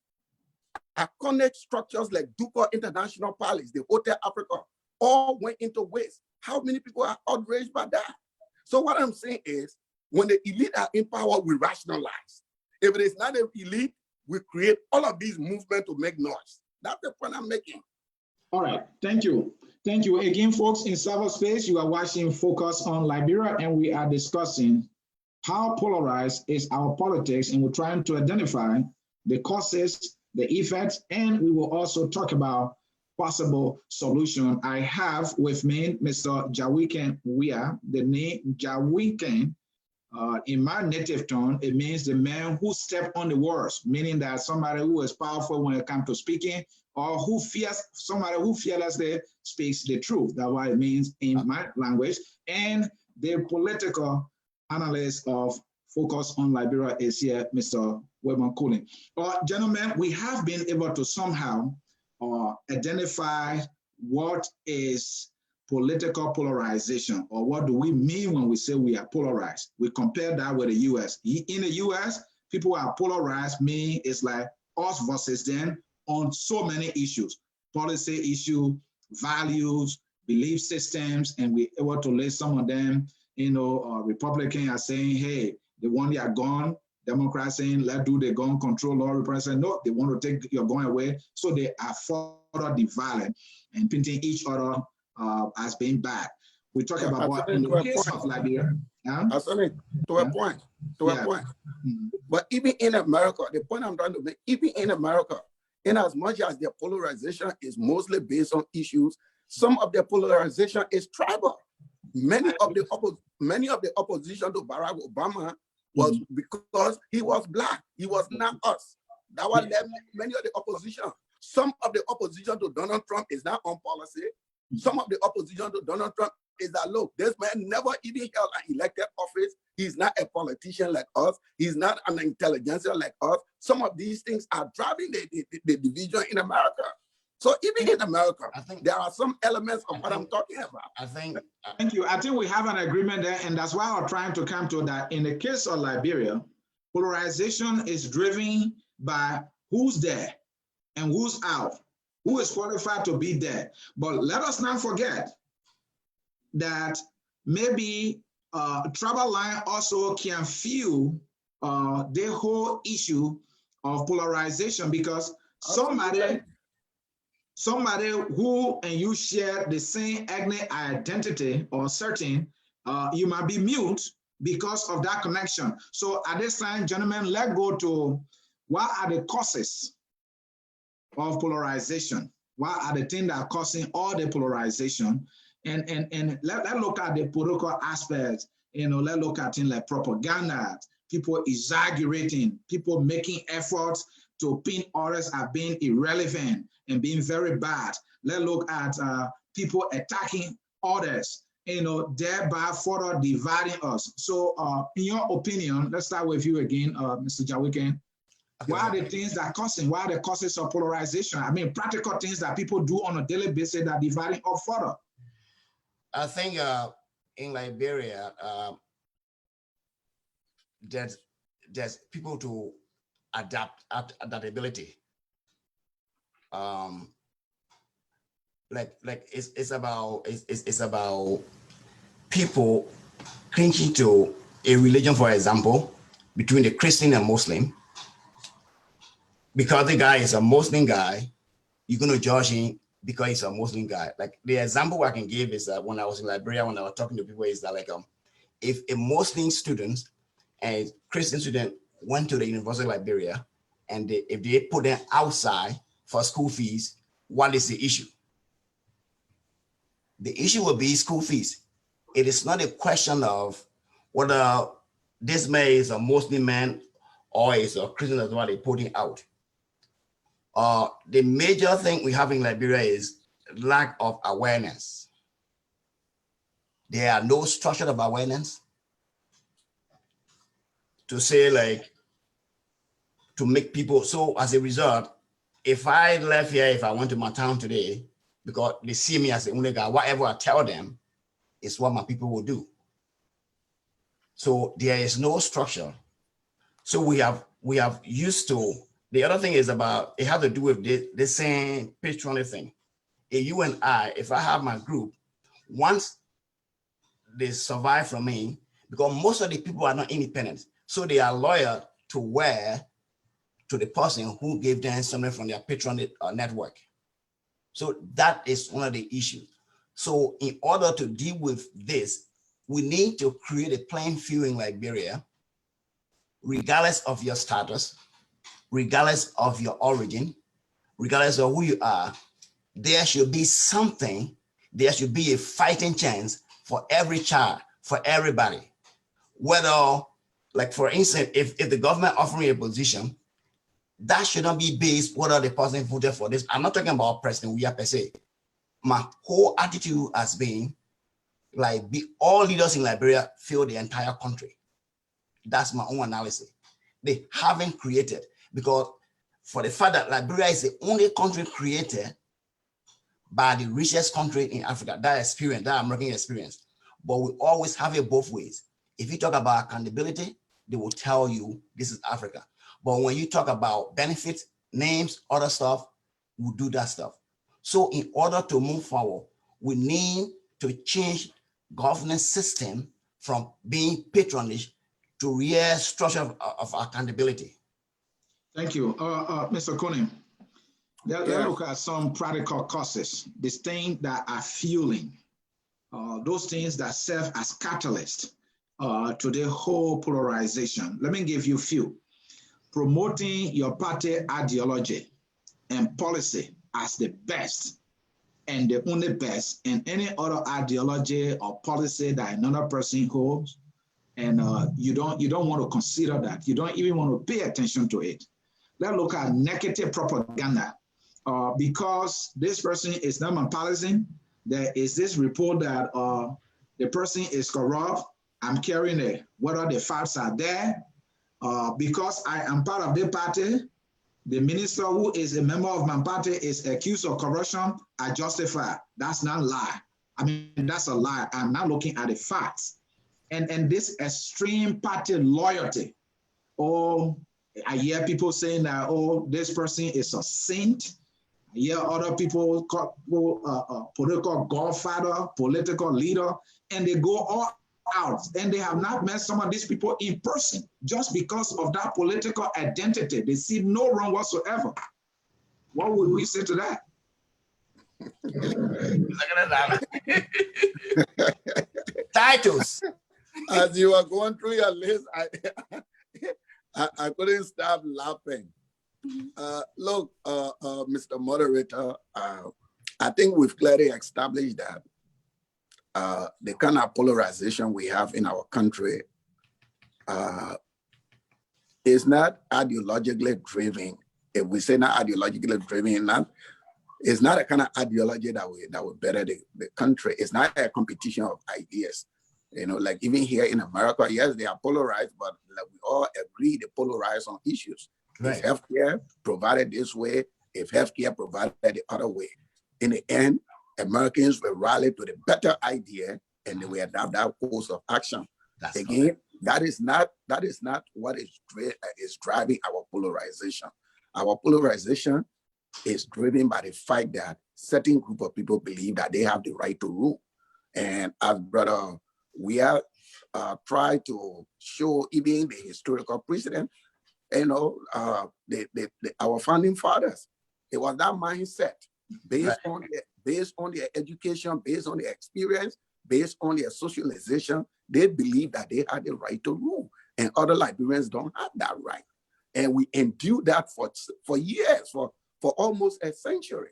iconic structures like Ducal International Palace, the Hotel Africa, all went into waste? How many people are outraged by that? So what I'm saying is, when the elite are in power, we rationalize. If it is not an elite, we create all of these movements to make noise. That's the point I'm making. All right, thank you. Thank you again, folks. In cyberspace, you are watching Focus on Liberia, and we are discussing how polarized is our politics, and we're trying to identify the causes, the effects, and we will also talk about possible solution. I have with me Mr. Jawiken Weah, the name Jawiken In my native tongue, it means the man who stepped on the words, meaning that somebody who is powerful when it comes to speaking, or who fears, somebody who fearlessly speaks the truth. That's what it means in my language. And the political analyst of Focus on Liberia is here, Mr. Webman Cooling. Gentlemen, we have been able to somehow identify what is political polarization, or what do we mean when we say we are polarized. We compare that with the US. In the US, people are polarized, meaning it's like us versus them on so many issues, policy issue, values, belief systems, and we're able to list some of them. Republicans are saying, hey, they want their gun. Democrats saying, let's do the gun control law. Republicans saying, no, they want to take your gun away. So they are further divided and painting each other as being bad. We talk about what in the case of Liberia. To a point. But even in America, the point I'm trying to make, even in America, in as much as their polarization is mostly based on issues, some of their polarization is tribal. Many of the opposition to Barack Obama was because he was Black. He was not us. That was many of the opposition. Some of the opposition to Donald Trump is not on policy. Some of the opposition to Donald Trump is that, look, this man never even held an elected office. He's not a politician like us. He's not an intelligentsia like us. Some of these things are driving the division in America. So even in America, I think there are some elements of what I'm talking about. Thank you. I think we have an agreement there, and that's why I'm trying to come to that. In the case of Liberia, polarization is driven by who's there and who's out, who is qualified to be there. But let us not forget that maybe tribal line also can fuel the whole issue of polarization, because somebody who and you share the same ethnic identity or certain, you might be mute because of that connection. So at this time, gentlemen, let's go to what are the causes of polarization? What are the things that are causing all the polarization? And let's look at the political aspects. Let's look at things like propaganda, people exaggerating, people making efforts to pin others as being irrelevant and being very bad. Let's look at people attacking others, thereby further dividing us. So in your opinion, let's start with you again, Mr. Jawiken. What are the things that causing, what are the causes of polarization? I mean, practical things that people do on a daily basis that are dividing us further. I think in Liberia, there's people to adaptability. It's about people clinging to a religion, for example, between the Christian and Muslim. Because the guy is a Muslim guy, you're going to judge him because he's a Muslim guy. Like the example I can give is that when I was in Liberia, when I was talking to people, is that if a Muslim student and a Christian student went to the University of Liberia, and if they put them outside for school fees, what is the issue? The issue will be school fees. It is not a question of whether this man is a Muslim man or is a Christian, that's what they're putting out. The major thing we have in Liberia is lack of awareness. There are no structure of awareness to say, to make people. So as a result, if I left here, if I went to my town today, because they see me as the only guy, whatever I tell them is what my people will do. So there is no structure. So we have used to. The other thing is about, it has to do with the same patriotic thing. If you and I, if I have my group, once they survive from me, because most of the people are not independent, so they are loyal to the person who gave them something from their patriotic network. So that is one of the issues. So in order to deal with this, we need to create a playing field in Liberia, regardless of your status, regardless of your origin, regardless of who you are. There should be something, there should be a fighting chance for every child, for everybody. whether, like for instance, if the government offering a position, that should not be based whether the person voted for this. I'm not talking about President Weah per se. My whole attitude has been like all leaders in Liberia fail the entire country. That's my own analysis. They haven't created, because for the fact that Liberia is the only country created by the richest country in Africa, that American experience. But we always have it both ways. If you talk about accountability, they will tell you this is Africa. But when you talk about benefits, names, other stuff, we'll do that stuff. So in order to move forward, we need to change governance system from being patronage to real structure of accountability. Thank you. Mr. Kunim, let's look at some practical causes, these things that are fueling, those things that serve as catalysts to the whole polarization. Let me give you a few. Promoting your party ideology and policy as the best and the only best, and any other ideology or policy that another person holds, and you don't want to consider that. You don't even want to pay attention to it. Let's look at negative propaganda. Because this person is not partisan, there is this report that the person is corrupt. I'm carrying it, whether the facts are there. Because I am part of the party, the minister who is a member of my party is accused of corruption, I justify. That's not a lie. I mean, that's a lie. I'm not looking at the facts. And this extreme party loyalty. Oh, I hear people saying that, oh, this person is a saint. I hear other people call political godfather, political leader, and they go all out, and they have not met some of these people in person just because of that political identity. They see no wrong whatsoever. What would we say to that? Titles. As you are going through your list, I couldn't stop laughing. Look, Mr. Moderator, I think we've clearly established that the kind of polarization we have in our country is not ideologically driven. If we say not ideologically driven, it's not a kind of ideology that will better the country. It's not a competition of ideas. You know, like even here in America, yes, they are polarized, but like we all agree they polarize on issues. Right. If healthcare provided this way, if healthcare provided the other way, in the end, Americans will rally to the better idea and they will adopt that course of action. That's again, correct. that is not what is driving our polarization. Our polarization is driven by the fact that certain group of people believe that they have the right to rule. And as Brother Weah tried to show, even the historical precedent, you know, our founding fathers, it was that mindset based on their education, based on their experience, based on their socialization. They believe that they had the right to rule, and other Liberians don't have that right. And we endured that for years, for almost a century.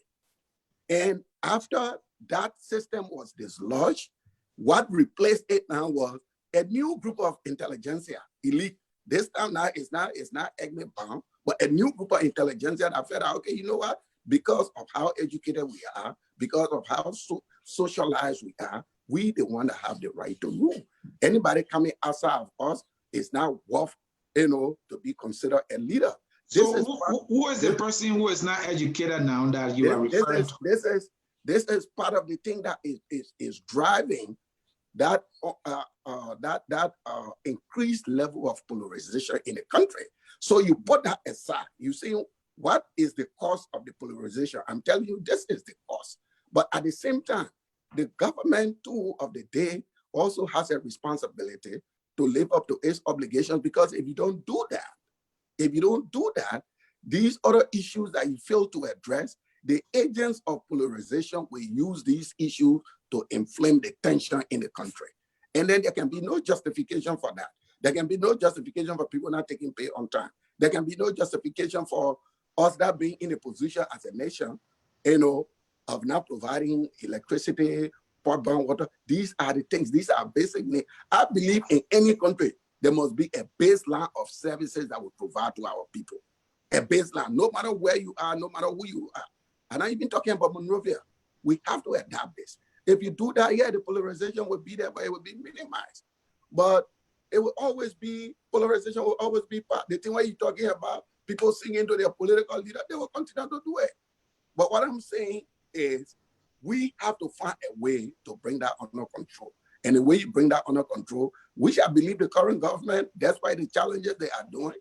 And after that system was dislodged, what replaced it now was a new group of intelligentsia, elite. This time now it's not ethnic bound, but a new group of intelligentsia that felt, okay, you know what? Because of how educated we are, because of how socialized we are, we the one that have the right to rule. Anybody coming outside of us is not worth, you know, to be considered a leader. So who is the person who is not educated now that you are referring to? This is part of the thing that is driving that increased level of polarization in the country. So you put that aside. You see, what is the cause of the polarization? I'm telling you, this is the cause. But at the same time, the government too of the day also has a responsibility to live up to its obligations, because if you don't do that, these other issues that you fail to address, the agents of polarization will use these issues to inflame the tension in the country. And then there can be no justification for that. There can be no justification for people not taking pay on time. There can be no justification for us not being in a position as a nation, you know, of not providing electricity, broadband, water. These are the things, these are basic needs. I believe in any country, there must be a baseline of services that we provide to our people. A baseline, no matter where you are, no matter who you are. And I'm even talking about Monrovia. We have to adapt this. If you do that, yeah, the polarization will be there, but it will be minimized. But it will always be, polarization will always be part. The thing where you're talking about people singing to their political leader, they will continue to do it. But what I'm saying is we have to find a way to bring that under control. And the way you bring that under control, which I believe the current government, despite the challenges they are doing,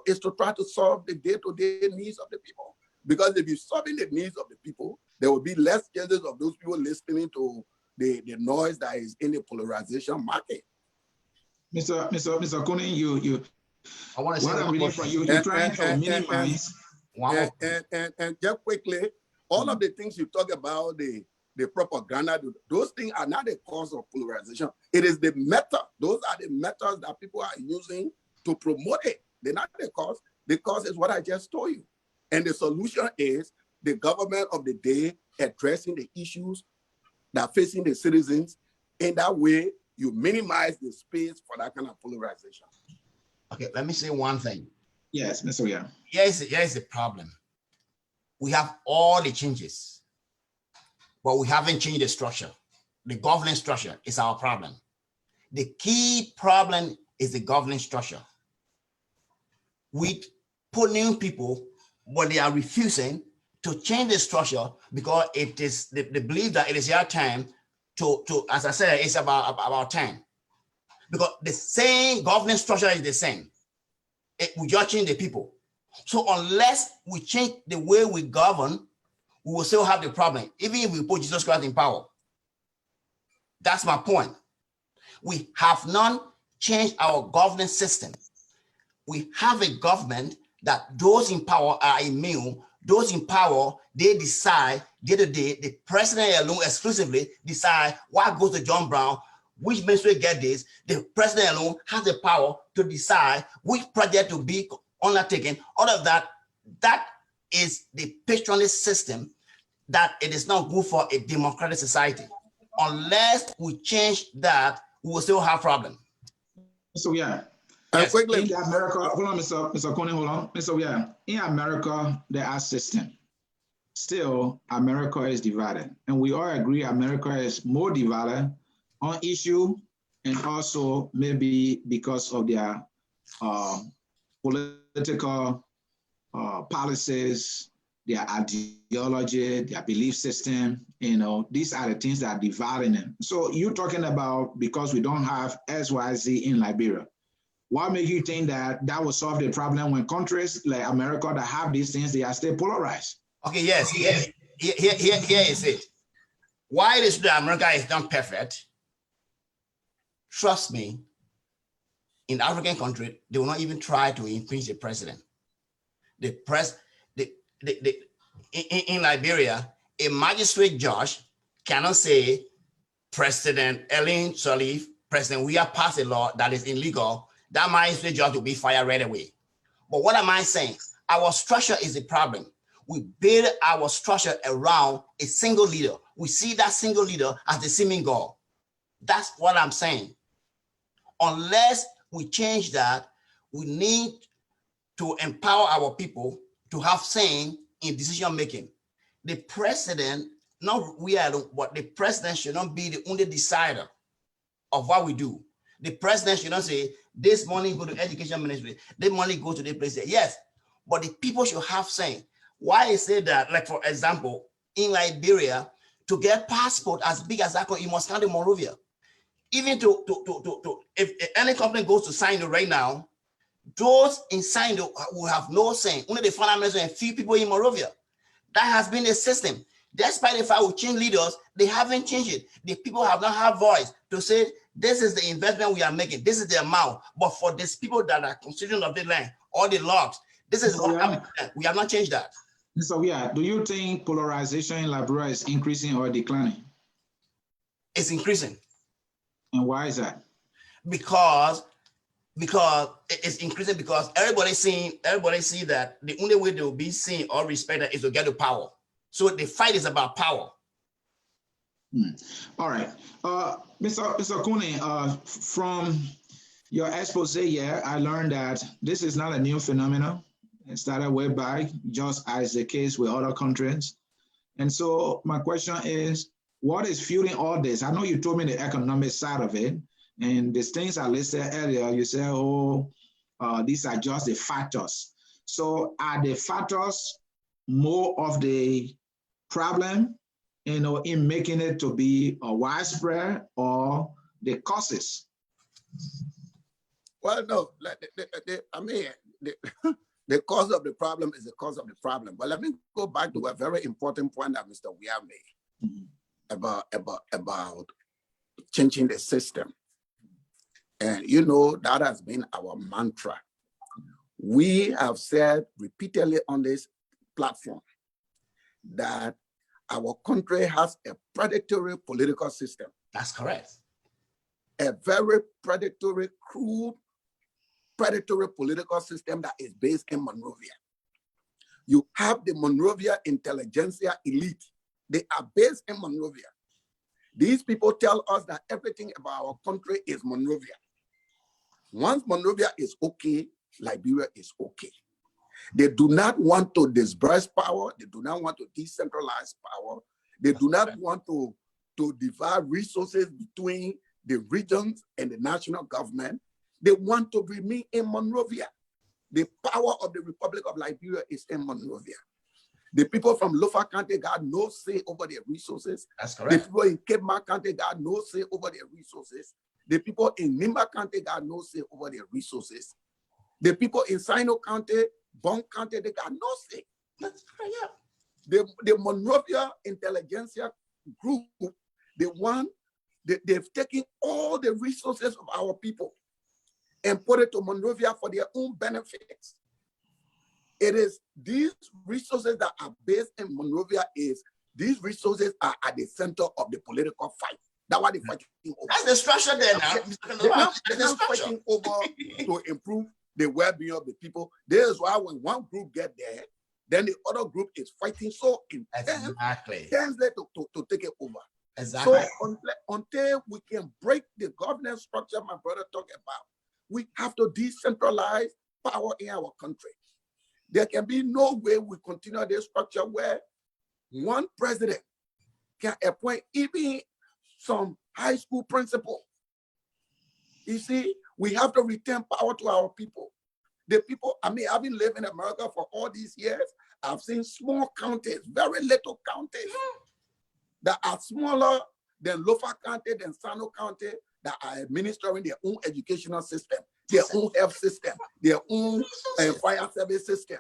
is to try to solve the day-to-day needs of the people. Because if you're solving the needs of the people, there will be less chances of those people listening to the noise that is in the polarization market. Mr. Kunin, I want to say what I'm reading from you're trying to minimize. And just quickly, all of the things you talk about, the propaganda, those things are not the cause of polarization. It is the method. Those are the methods that people are using to promote it. They're not the cause. The cause is what I just told you. And the solution is the government of the day addressing the issues that are facing the citizens. In that way, you minimize the space for that kind of polarization. Okay, let me say one thing. Yes, Mr. Yeah. Here's the problem. We have all the changes, but we haven't changed the structure. The governance structure is our problem. The key problem is the governance structure. We put new people, but they are refusing to change the structure because it is they believe that it is their time to as I said, it's about time. Because the same governance structure is the same. We just change the people. So unless we change the way we govern, we will still have the problem, even if we put Jesus Christ in power. That's my point. We have not changed our governance system. We have a government that those in power are immune. Those in power, they decide day to day, the president alone exclusively decide what goes to John Brown, which ministry get this. The president alone has the power to decide which project to be undertaken. All of that, that is the patronage system that it is not good for a democratic society. Unless we change that, we will still have problem. So yeah. Yes. In America, hold on, Mr. Coney, hold on. Mr. Yeah, in America, there are systems. Still, America is divided. And we all agree America is more divided on issue and also maybe because of their political policies, their ideology, their belief system, these are the things that are dividing them. So you're talking about because we don't have XYZ in Liberia. What makes you think that that will solve the problem when countries like America that have these things, they are still polarized? Okay, yes. Here is it. Why is that America is not perfect? Trust me, in African country, they will not even try to impeach the president. In Liberia, a magistrate judge cannot say, President Ellen Sirleaf, President, we have passed a law that is illegal. That magistrate judge will be fired right away. But what am I saying? Our structure is the problem. We build our structure around a single leader. We see that single leader as the seeming God. That's what I'm saying. Unless we change that, we need to empower our people to have say in decision making. The president, not we are, but the president should not be the only decider of what we do. The president should not say, this money go to education ministry, this money go to the place. Yes, but the people should have say. Why I say that, like for example, in Liberia, to get passport as big as that, you must come to Monrovia. Even if any company goes to sign it right now, those in sign will have no say. Only the final minister and few people in Monrovia. That has been the system. Despite the fact we change leaders, they haven't changed it. The people have not had voice to say, this is the investment we are making. This is the amount. But for these people that are constituent of the land, all the logs, this is what we have not changed that. So yeah, do you think polarization in Liberia is increasing or declining? It's increasing. And why is that? Because it's increasing because everybody see that the only way they will be seen or respected is to get to power. So the fight is about power. All right, Mr. Kune, from Your expose, yeah, I learned that this is not a new phenomenon. It started way back, just as the case with other countries. And so my question is, what is fueling all this? I know you told me the economic side of it, and these things I listed earlier, you said, oh, these are just the factors. So are the factors more of the problem, in making it to be a widespread, or the causes? Well, no, I mean, the cause of the problem is the cause of the problem. But let me go back to a very important point that Mr. Weah made about changing the system. And that has been our mantra. We have said repeatedly on this platform that our country has a predatory political system. That's correct. A very predatory, crude, predatory political system that is based in Monrovia. You have the Monrovia intelligentsia elite. They are based in Monrovia. These people tell us that everything about our country is Monrovia. Once Monrovia is okay, Liberia is okay. They do not want to disperse power. They do not want to decentralize power. They do not want to divide resources between the regions and the national government. They want to remain in Monrovia. The power of the Republic of Liberia is in Monrovia. The people from Lofa County got no say over their resources. That's correct. The people in Cape Mar County got no say over their resources. The people in Nimba County got no say over their resources. The people in Sino County, Bon County, they got no say. That's correct. The Monrovia intelligentsia group, they've taken all the resources of our people and put it to Monrovia for their own benefits. It is these resources that are based in Monrovia these resources are at the center of the political fight. That's why they're fighting over. That's the structure there now. They're not fighting over to improve the well-being of the people. This is why when one group get there, then the other group is fighting so intensely to take it over. Exactly. So until we can break the governance structure my brother talked about, we have to decentralize power in our country. There can be no way we continue this structure where one president can appoint even some high school principal. You see, we have to return power to our people. The people, I've been living in America for all these years. I've seen small counties, very little counties that are smaller than Lofa County, than Sano County, that are administering their own educational system, their own health system, their own fire service system.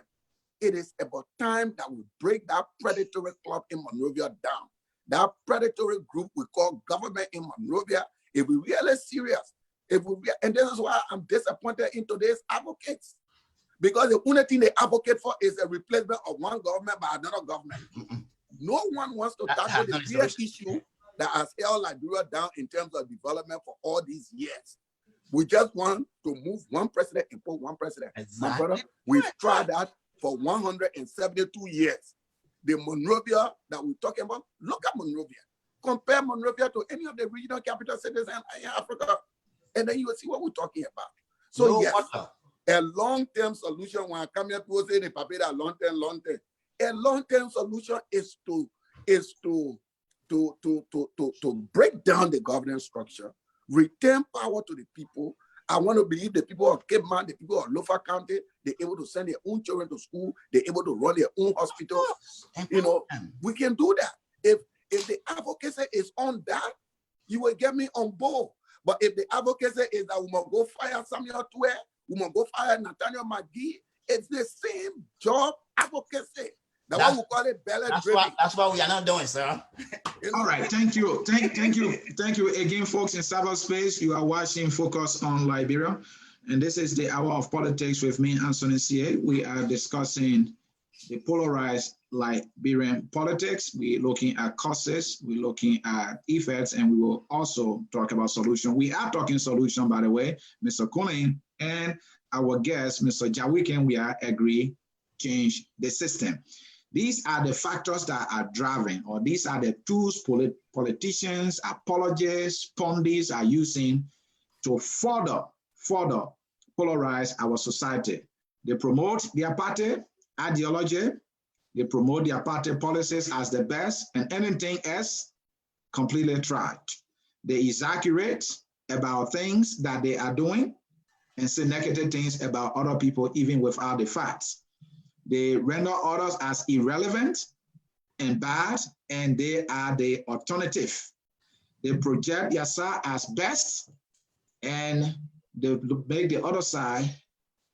It is about time that we break that predatory club in Monrovia down. That predatory group we call government in Monrovia. If we really serious, and this is why I'm disappointed in today's advocates, because the only thing they advocate for is a replacement of one government by another government. No one wants to tackle the real issue that has held Liberia down in terms of development for all these years. We just want to move one president and put one president. Exactly. My brother, we've tried that for 172 years. The Monrovia that we're talking about, look at Monrovia. Compare Monrovia to any of the regional capital cities in Africa, and then you will see what we're talking about. So yes, a long-term solution, when I come here to say the paper that long-term. A long-term solution is to break down the governance structure, return power to the people. I want to believe the people of Cape Mar, the people of Lofa County, they're able to send their own children to school, they're able to run their own hospitals. We can do that. If the advocacy is on that, you will get me on board. But if the advocacy is that we must go fire Samuel Tue, we must go fire Nathaniel McGee, it's the same job advocacy. That's why we call it belly driven. That's what we are not doing, sir. All right, thank you. Thank you again, folks in cyberspace. You are watching Focus on Liberia. And this is the Hour of Politics with me, Anthony C.A. We are discussing the polarized Liberian politics. We're looking at causes, we're looking at effects, and we will also talk about solution. We are talking solution, by the way, Mr. Cooling and our guest, Mr. Jawiken, we are agree change the system. These are the factors that are driving, or these are the tools politicians, apologists, pundits are using to further further polarize our society. They promote their party ideology, they promote their party policies as the best, and anything else completely tried. They exaggerate about things that they are doing and say negative things about other people, even without the facts. They render others as irrelevant and bad, and they are the alternative. They project their side as best, and they make the other side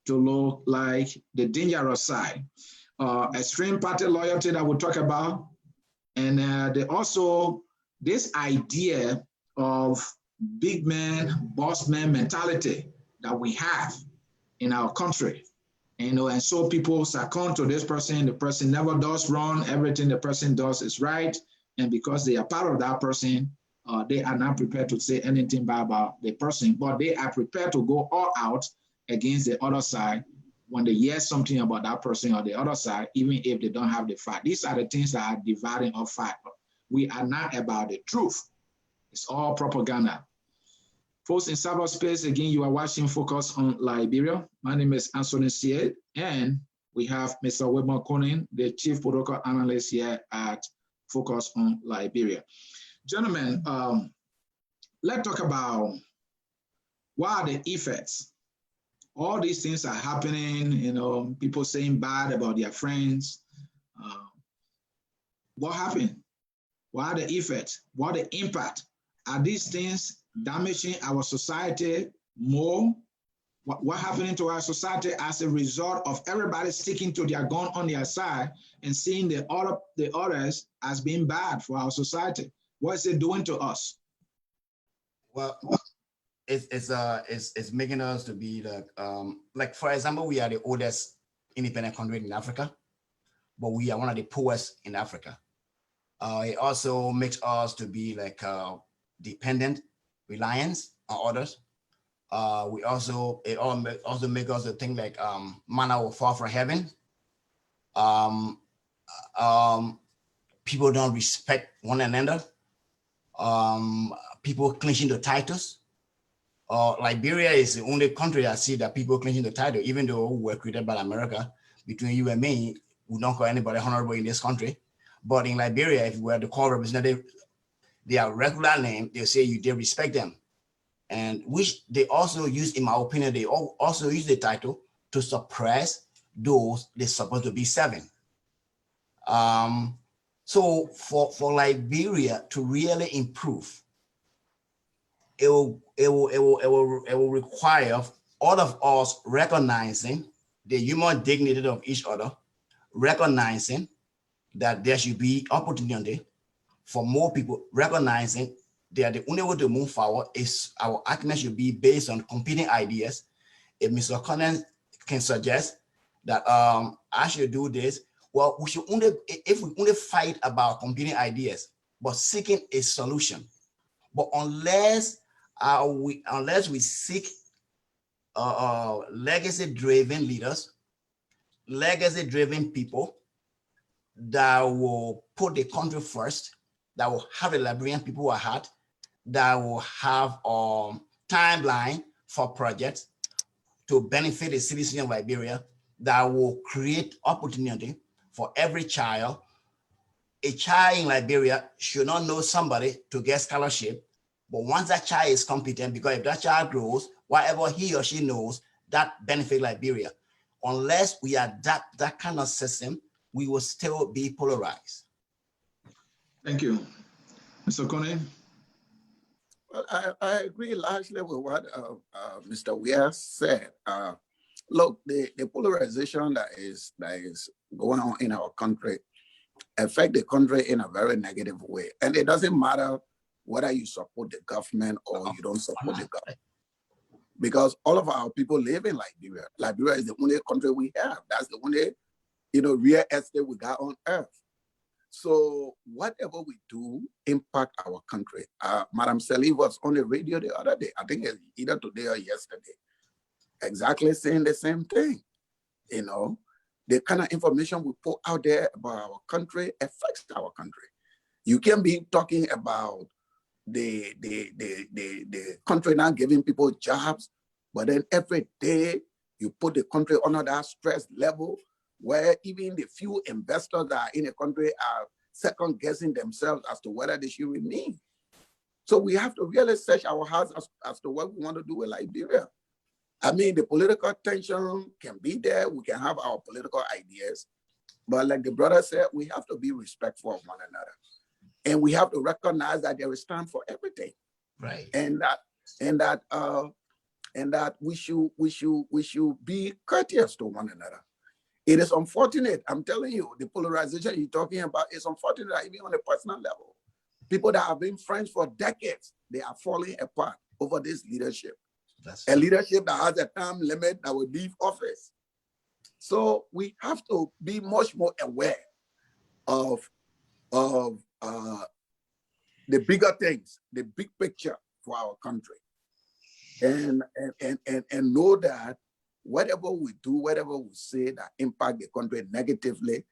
to look like the dangerous side. Extreme party loyalty that we'll talk about, and they also, this idea of big man, boss man mentality that we have in our country. And so people succumb to this person. The person never does wrong. Everything the person does is right. And because they are part of that person, they are not prepared to say anything bad about the person, but they are prepared to go all out against the other side when they hear something about that person or the other side, even if they don't have the fact. These are the things that are dividing our fight. We are not about the truth. It's all propaganda. Folks in cyberspace, again, you are watching Focus on Liberia. My name is Anthony Sied, and we have Mr. Wilmer Conan, the Chief Protocol Analyst here at Focus on Liberia. Gentlemen, let's talk about what are the effects. All these things are happening, people saying bad about their friends. What happened? What are the effects? What are the impact? Are these things damaging our society more? What happening to our society as a result of everybody sticking to their gun on their side and seeing the others as being bad for our society? What is it doing to us? Well, it's making us to be like for example, we are the oldest independent country in Africa, but we are one of the poorest in Africa. It also makes us to be like dependent, reliance on others. It also make us to think like manna will fall from heaven. People don't respect one another. People clinching the titles. Liberia is the only country I see that people clinching the title, even though we were created by America. Between you and me, we don't call anybody honorable in this country. But in Liberia, if we were to call representative their regular name, they'll say they respect them. And which they also use, in my opinion, they also use the title to suppress those they're supposed to be serving. So for Liberia to really improve, it will require all of us recognizing the human dignity of each other, recognizing that there should be opportunity for more people, recognizing that the only way to move forward is our argument should be based on competing ideas. If Mr. Conan can suggest that I should do this, well, we should if we only fight about competing ideas, but seeking a solution. But unless we seek legacy-driven leaders, legacy-driven people that will put the country first, that will have the Liberian people at heart, that will have a timeline for projects to benefit the citizens of Liberia, that will create opportunity for every child. A child in Liberia should not know somebody to get scholarship, but once that child is competent, because if that child grows, whatever he or she knows, that benefits Liberia. Unless we adapt that kind of system, we will still be polarized. Thank you. Mr. Conan? Well, I agree largely with what Mr. Weir said. Look, the polarization that is going on in our country affect the country in a very negative way. And it doesn't matter whether you support the government or you don't support the government. Because all of our people live in Liberia. Liberia is the only country we have. That's the only, real estate we got on earth. So whatever we do impact our country. Madam Sally was on the radio the other day, I think either today or yesterday, exactly saying the same thing. The kind of information we put out there about our country affects our country. You can be talking about the country not giving people jobs, But then every day you put the country under that stress level where even the few investors that are in the country are second guessing themselves as to whether they should remain. So we have to really search our hearts as to what we want to do with Liberia. I mean, the political tension can be there. We can have our political ideas. But like the brother said, we have to be respectful of one another. And we have to recognize that there is time for everything. Right. And that we should be courteous to one another. It is unfortunate, I'm telling you, the polarization you're talking about is unfortunate, even on a personal level. People that have been friends for decades, they are falling apart over this leadership. That's a leadership that has a time limit that will leave office. So we have to be much more aware of the bigger things, the big picture for our country. And know that whatever we do, whatever we say that impact the country negatively,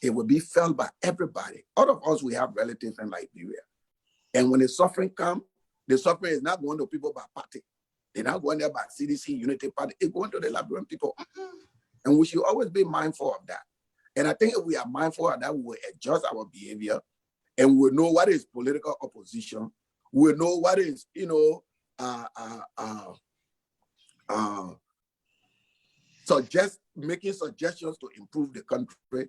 it will be felt by everybody. All of us, we have relatives in Liberia. And when the suffering comes, the suffering is not going to people by party. They're not going there by CDC, Unity Party. It's going to the Liberian people. And we should always be mindful of that. And I think if we are mindful of that, we will adjust our behavior and we'll know what is political opposition. We'll know what is, making suggestions to improve the country,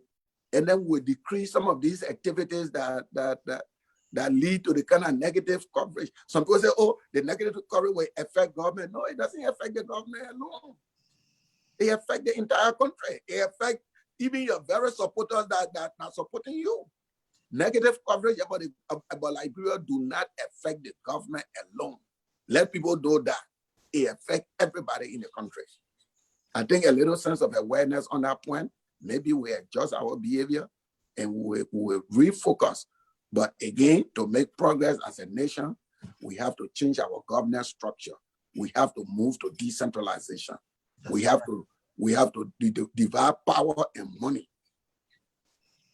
and then we decrease some of these activities that lead to the kind of negative coverage. Some people say, "Oh, the negative coverage will affect government." No, it doesn't affect the government alone. It affects the entire country. It affects even your very supporters that are supporting you. Negative coverage about Liberia do not affect the government alone. Let people know that it affects everybody in the country. I think a little sense of awareness on that point, maybe we adjust our behavior and we will refocus. But again, to make progress as a nation, we have to change our governance structure. We have to move to decentralization. We have to divide power and money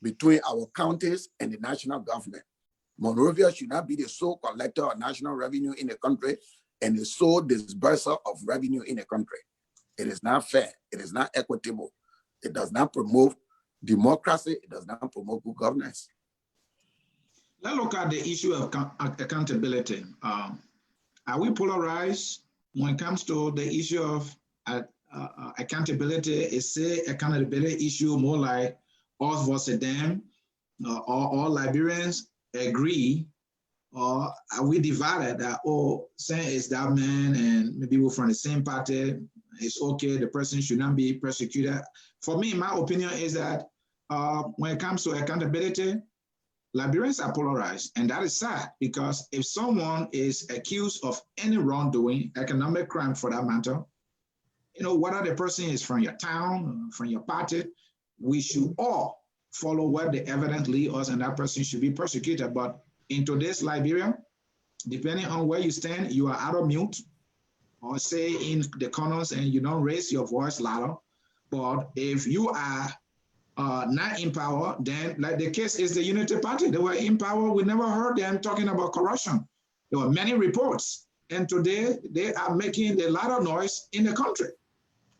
between our counties and the national government. Monrovia should not be the sole collector of national revenue in the country and the sole disburser of revenue in the country. It is not fair. It is not equitable. It does not promote democracy. It does not promote good governance. Let's look at the issue of accountability. Are we polarized when it comes to the issue of accountability? Is say accountability issue more like us versus them, or all Liberians agree, or are we divided that, oh, saying it's that man and maybe we're from the same party, it's okay, the person should not be persecuted? For me, my opinion is that when it comes to accountability, Liberians are polarized, and that is sad, because if someone is accused of any wrongdoing, economic crime for that matter, whether the person is from your town, from your party, we should all follow what the evidence leads us, and that person should be persecuted. But in today's Liberia, depending on where you stand, you are either mute or say in the corners and you don't raise your voice louder. But if you are not in power, then like the case is the Unity Party. They were in power. We never heard them talking about corruption. There were many reports, and today they are making a lot of noise in the country.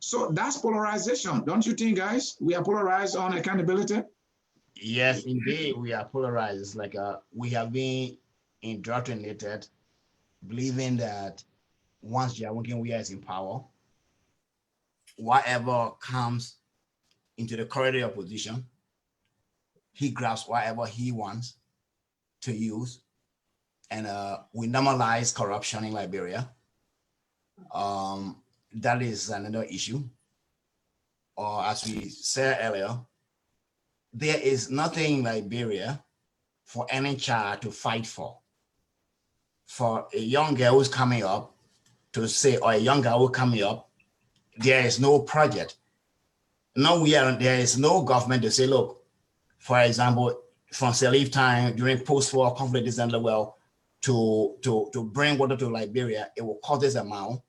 So that's polarization. Don't you think, guys? We are polarized on accountability? Yes, indeed, we are polarized. It's like we have been indoctrinated, believing that once Jawunkin is in power, whatever comes into the corridor of opposition, he grabs whatever he wants to use. And we normalize corruption in Liberia. That is another issue. Or as we said earlier, there is nothing in Liberia for any child to fight for. For a young girl who's coming up to say, or a young girl who's coming up, there is no project. There is no government to say, look, for example, from Salif time during post-war conflict to bring water to Liberia, it will cost this amount.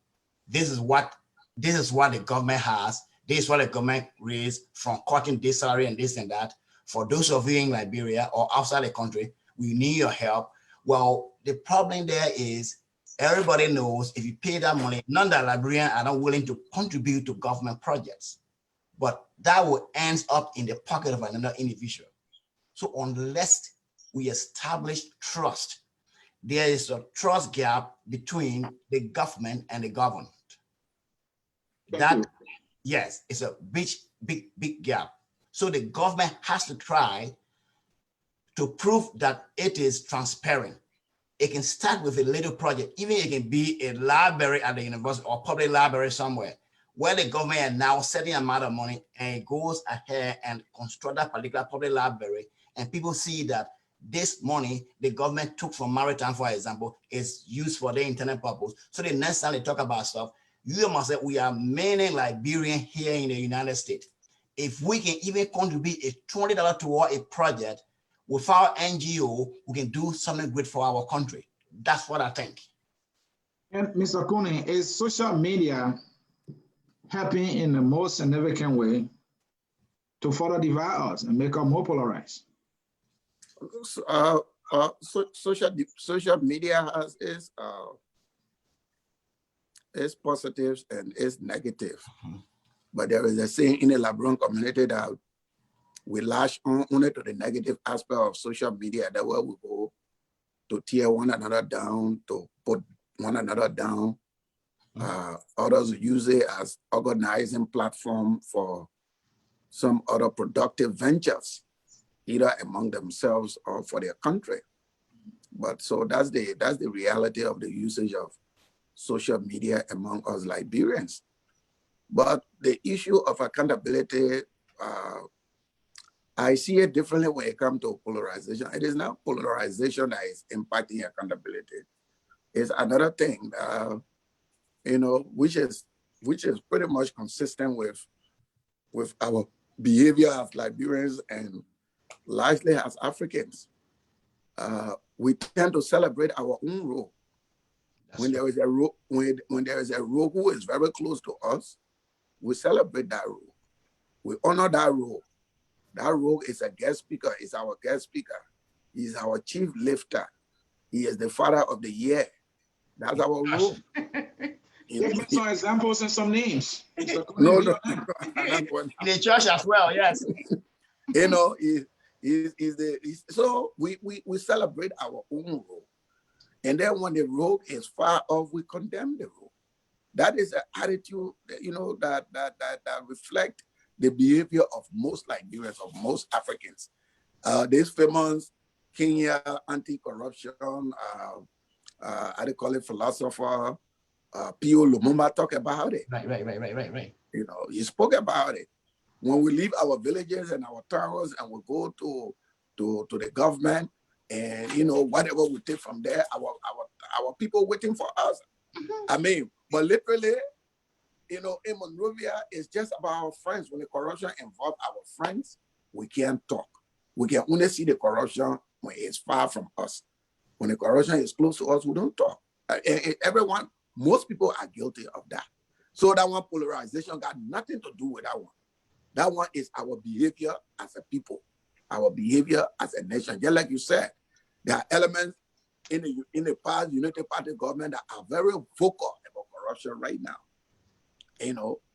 This is what the government has. This is what the government raised from cutting this salary and this and that. For those of you in Liberia or outside the country, we need your help. Well, the problem there is Everybody knows if you pay that money, none that Liberians are not willing to contribute to government projects, but that will end up in the pocket of another individual. So unless we establish trust, there is a trust gap between the government and the governed. Yes, it's a big gap. So the government has to try to prove that it is transparent. It can start with a little project, even it can be a library at the university or public library somewhere, where the government are now setting amount of money and it goes ahead and construct that particular public library, and people see that this money the government took from maritime, for example, is used for the internet purpose. So the next time they talk about stuff, you must say we are many Liberians here in the United States. If we can even contribute a $20 toward a project with our NGO, we can do something great for our country. That's what I think. And Mr. Cooney, is social media helping in the most significant way to further divide us and make us more polarized? Social media has its positives and its negative. But there is a saying in the Liberian community that we lash on only to the negative aspect of social media. That way we go to tear one another down, to put one another down. Others use it as organizing platform for some other productive ventures, either among themselves or for their country. But so that's the reality of the usage of social media among us Liberians. But the issue of accountability, I see it differently when it comes to polarization. It is not polarization that is impacting accountability. It's another thing, which is pretty much consistent with our behavior as Liberians and largely as Africans. We tend to celebrate our own role. When there is a role, when there is a role who is very close to us, we celebrate that role. We honor that role. That role is a guest speaker, is our guest speaker. He is our chief lifter. He is the father of the year. That's our role. Give me some examples and some names. No. In the church as well, yes. So we celebrate our own role. And then when the role is far off, we condemn the role. That is an attitude that reflect the behavior of most Liberians, of most Africans. This famous Kenya anti-corruption, how they call it, philosopher, P.O. Lumumba talk about it. Right. He spoke about it. When we leave our villages and our towns and we go to the government, and whatever we take from there, our people waiting for us. I mean, but literally, in Monrovia, it's just about our friends. When the corruption involves our friends, we can't talk. We can only see the corruption when it's far from us. When the corruption is close to us, we don't talk. Most people are guilty of that. So that one polarization got nothing to do with that one. That one is our behavior as a people, our behavior as a nation. Just like you said, there are elements in the past United Party government that are very vocal about corruption right now.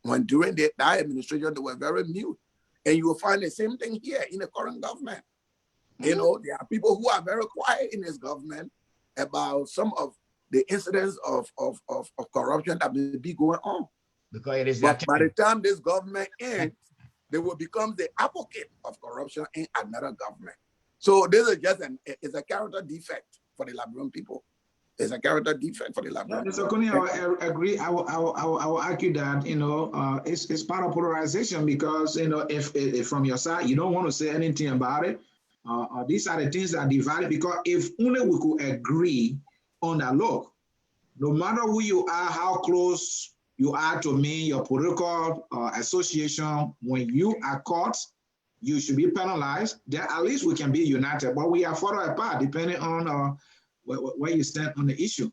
When during that administration, they were very mute. And you will find the same thing here in the current government. There are people who are very quiet in this government about some of the incidents of corruption that may be going on. Because it is but by the time this government ends, they will become the advocate of corruption in another government. So this is just it's a character defect for the Liberian people. It's a character defect for the Liberian people. Mr. Cooney, I agree. I will argue that it's part of polarization because if from your side you don't want to say anything about it, these are the things that divide. Because if only we could agree on that, look, no matter who you are, how close you are to me, your political association, when you are caught, you should be penalized. Then at least we can be united. But we are further apart depending on where you stand on the issue.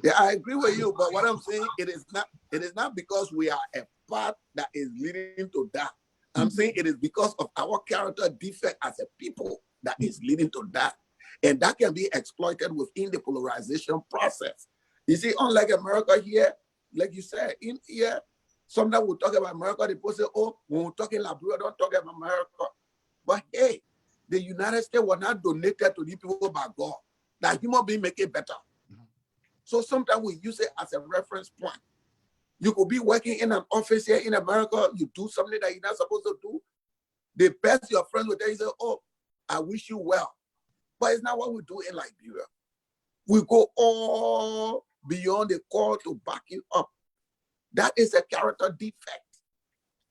Yeah, I agree with you. But what I'm saying, it is not because we are a part that is leading to that. I'm saying it is because of our character defect as a people that is leading to that. And that can be exploited within the polarization process. You see, unlike America here, like you said, in here, sometimes we talk about America, the people say, oh, when we're talking Liberia, don't talk about America. But hey, the United States was not donated to the people by God. That human being make it better. So sometimes we use it as a reference point. You could be working in an office here in America, you do something that you're not supposed to do. The best your friends will tell you, say, oh, I wish you well. But it's not what we do in Liberia. We go all beyond the call to back you up. That is a character defect.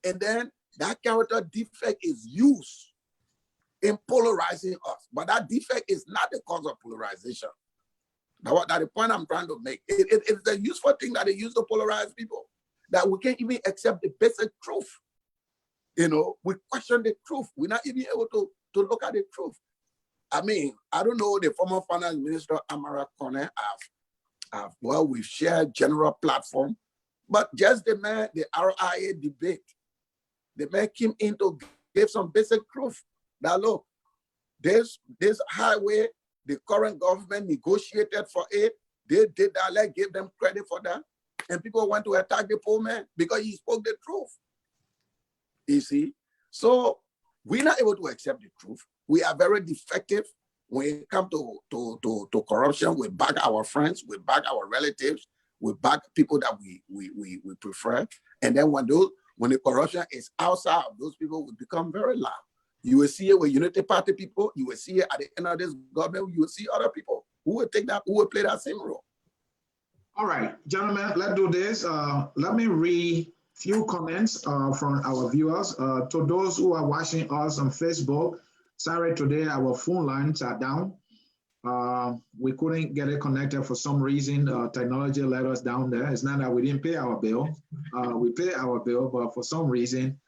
And then that character defect is used in polarizing us. But that defect is not the cause of polarization. That's the point I'm trying to make. It's a useful thing that they use to polarize people, that we can't even accept the basic truth. You know, we question the truth. We're not even able to look at the truth. I mean, I don't know the former finance minister, Amara Kone, well, we've shared general platform, but just the man, the RIA debate, the man came in to give some basic truth. That look, this highway, the current government negotiated for it. They did that, let's give them credit for that. And people went to attack the poor man because he spoke the truth. You see? So we're not able to accept the truth. We are very defective when it comes to corruption. We back our friends, we back our relatives, we back people that we prefer. And then when the corruption is outside of those people, we become very loud. You will see it with Unity Party people. You will see it at the end of this government. You will see other people who will play that same role. All right, gentlemen, let's do this. Let me read few comments from our viewers. To those who are watching us on Facebook, sorry, today our phone lines are down. We couldn't get it connected for some reason. Technology let us down there. It's not that we didn't pay our bill. We pay our bill, but for some reason,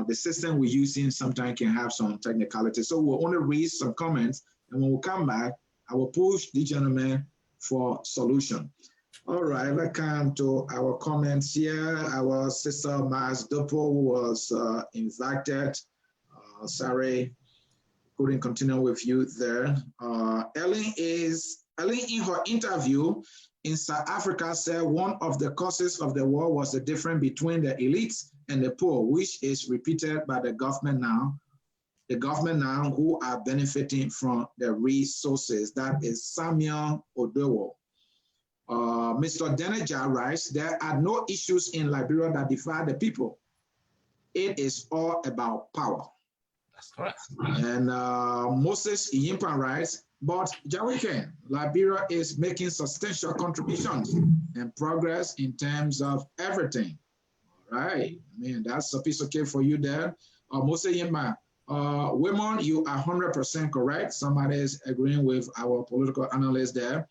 the system we're using sometimes can have some technicality. So we'll only read some comments, and when we come back, I will push the gentleman for solution. All right, let's come to our comments here. Our sister Mars Dopo, who was invited. Sorry, couldn't continue with you there. Ellen, in her interview in South Africa, said one of the causes of the war was the difference between the elites and the poor, which is repeated by the government now. The government now who are benefiting from the resources. That is Samuel Odewo. Mr. Deneja writes, there are no issues in Liberia that divide the people. It is all about power. That's correct. And Moses Iyimpa writes, but Jawike, Liberia is making substantial contributions and progress in terms of everything. All right, I mean, that's a piece of cake for you there. Moses Iyimpa, women, you are 100% correct. Somebody is agreeing with our political analyst there.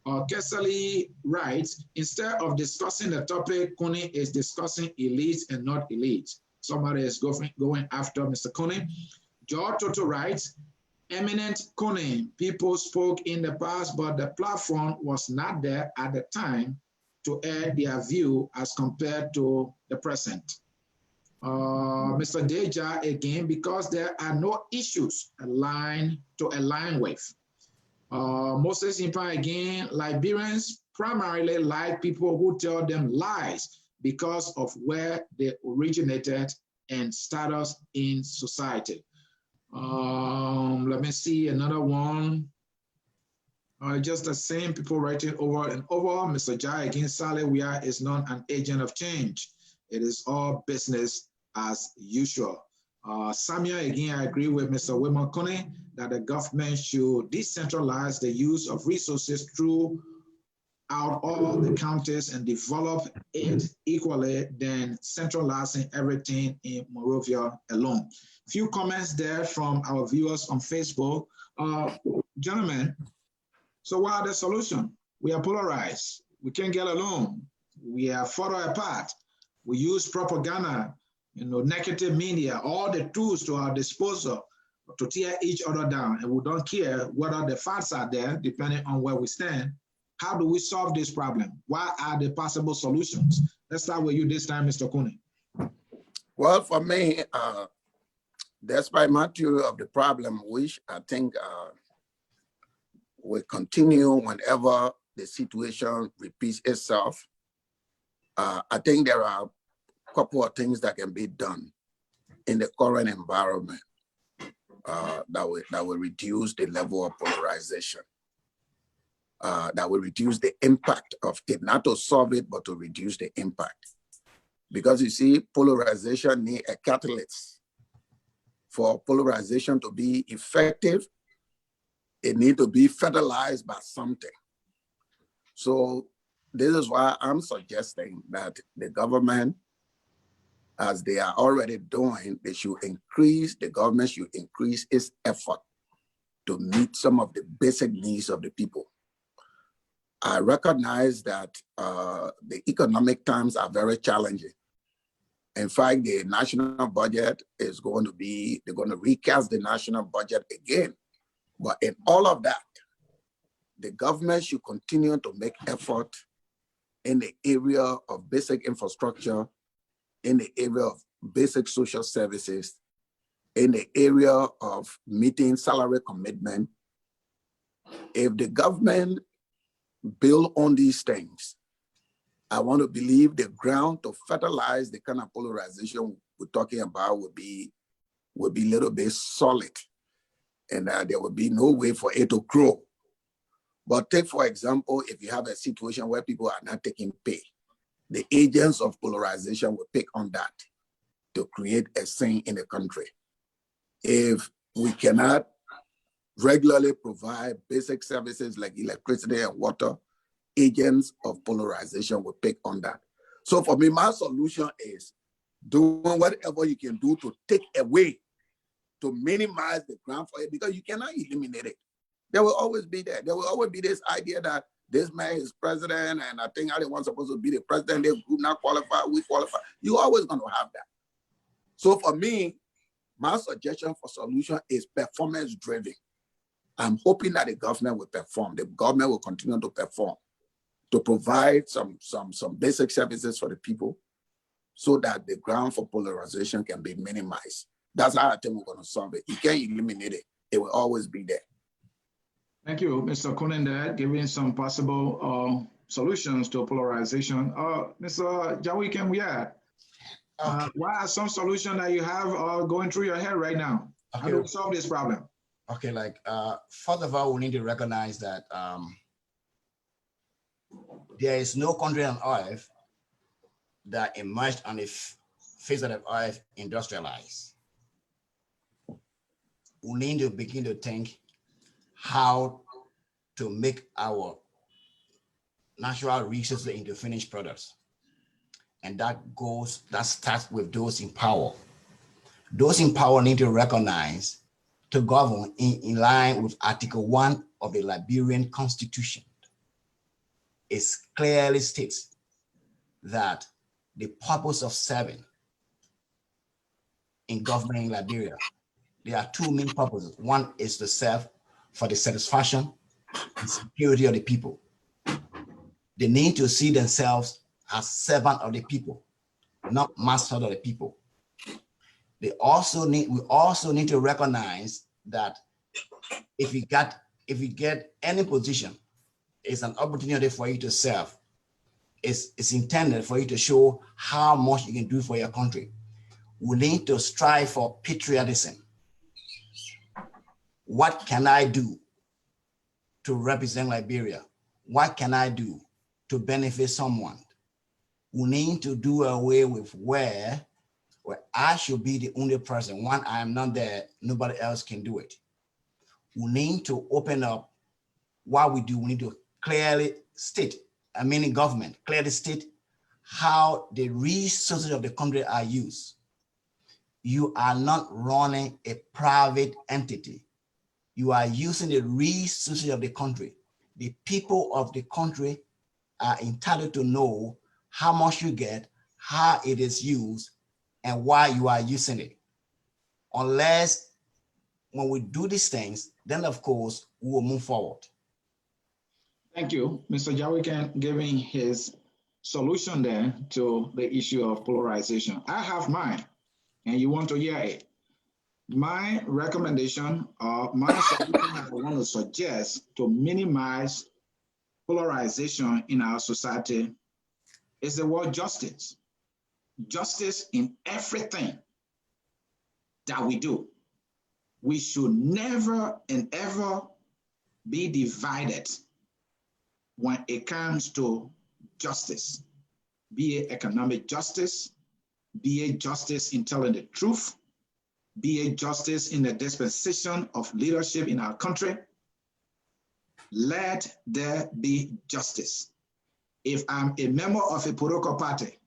Kesali writes, instead of discussing the topic, Kone is discussing elites and not elites. Somebody is going after Mr. Kone. George Toto writes, eminent Kone, people spoke in the past, but the platform was not there at the time to air their view as compared to the present. Mr. Deja again, because there are no issues aligned with. Moses Impa again, Liberians primarily like people who tell them lies because of where they originated and status in society. Let me see another one. Just the same people writing over and over. Mr. Jai again, Saleh Wia is not an agent of change. It is all business as usual. Samuel, again, I agree with Mr. Wilmot Kone that the government should decentralize the use of resources throughout all the counties and develop it equally than centralizing everything in Monrovia alone. Few comments there from our viewers on Facebook. Gentlemen, so what are the solution? We are polarized. We can't get along. We are further apart. We use propaganda, negative media, all the tools to our disposal to tear each other down, and we don't care whether the facts are there, depending on where we stand. How do we solve this problem? What are the possible solutions? Let's start with you this time, Mr. Kone. Well, for me, despite my theory of the problem, which I think will continue whenever the situation repeats itself, I think there are a couple of things that can be done in the current environment that will reduce the level of polarization, that will reduce the impact of it, not to solve it, but to reduce the impact. Because you see, polarization needs a catalyst. For polarization to be effective, it needs to be fertilized by something. So this is why I'm suggesting that the government, as they are already doing, the government should increase its effort to meet some of the basic needs of the people. I recognize that the economic times are very challenging. In fact, the national budget is going to be, they're going to recast the national budget again. But in all of that, the government should continue to make effort in the area of basic infrastructure, in the area of basic social services, in the area of meeting salary commitment. If the government build on these things, I want to believe the ground to fertilize the kind of polarization we're talking about will be a little bit solid, and there will be no way for it to grow. But take, for example, if you have a situation where people are not taking pay, the agents of polarization will pick on that to create a scene in the country. If we cannot regularly provide basic services like electricity and water, agents of polarization will pick on that. So for me, my solution is doing whatever you can do to take away, to minimize the ground for it, because you cannot eliminate it. There will always be there. There will always be this idea that this man is president, and I think everyone's supposed to be the president. They do not qualify, we qualify. You're always going to have that. So for me, my suggestion for solution is performance driven. I'm hoping that the government will perform. The government will continue to perform, to provide some basic services for the people so that the ground for polarization can be minimized. That's how I think we're going to solve it. You can't eliminate it. It will always be there. Thank you, Mr. Kunin, there, giving some possible solutions to polarization. Mr. Jawikem, what are some solutions that you have going through your head right now? Okay. How do we solve this problem? Okay, first of all, we need to recognize that there is no country on earth that emerged on the face of the earth industrialized. We need to begin to think how to make our natural resources into finished products. And that starts with those in power. Those in power need to recognize to govern in line with Article 1 of the Liberian Constitution. It clearly states that the purpose of serving in government in Liberia, there are two main purposes. One is to serve for the satisfaction and security of the people. They need to see themselves as servant of the people, not master of the people. We also need to recognize that if you get any position, it's an opportunity for you to serve. It's intended for you to show how much you can do for your country. We need to strive for patriotism. What can I do to represent Liberia? What can I do to benefit someone? We need to do away with where I should be the only person. One, I am not there, nobody else can do it. We need to open up what we do. We need to clearly state, in government, clearly state how the resources of the country are used. You are not running a private entity. You are using the resources of the country. The people of the country are entitled to know how much you get, how it is used, and why you are using it. Unless when we do these things, then of course we will move forward. Thank you. Mr. Jawikem giving his solution there to the issue of polarization. I have mine, and you want to hear it. My recommendation, my solution that I want to suggest to minimize polarization in our society is the word justice. Justice in everything that we do. We should never and ever be divided when it comes to justice, be it economic justice, be it justice in telling the truth, be it justice in the dispensation of leadership in our country. Let there be justice. If I'm a member of a political party,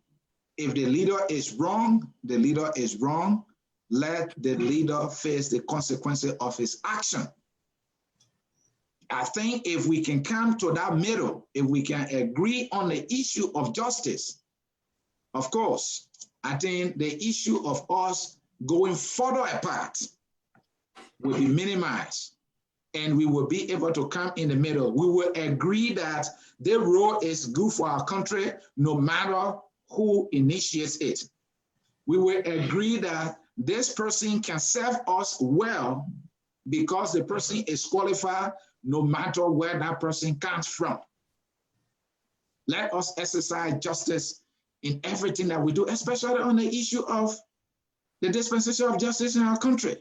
if the leader is wrong, the leader is wrong. Let the leader face the consequences of his action. I think if we can come to that middle, if we can agree on the issue of justice, of course, I think the issue of us going further apart will be minimized, and we will be able to come in the middle. We will agree that the road is good for our country no matter who initiates it. We will agree that this person can serve us well because the person is qualified no matter where that person comes from. Let us exercise justice in everything that we do, especially on the issue of the dispensation of justice in our country.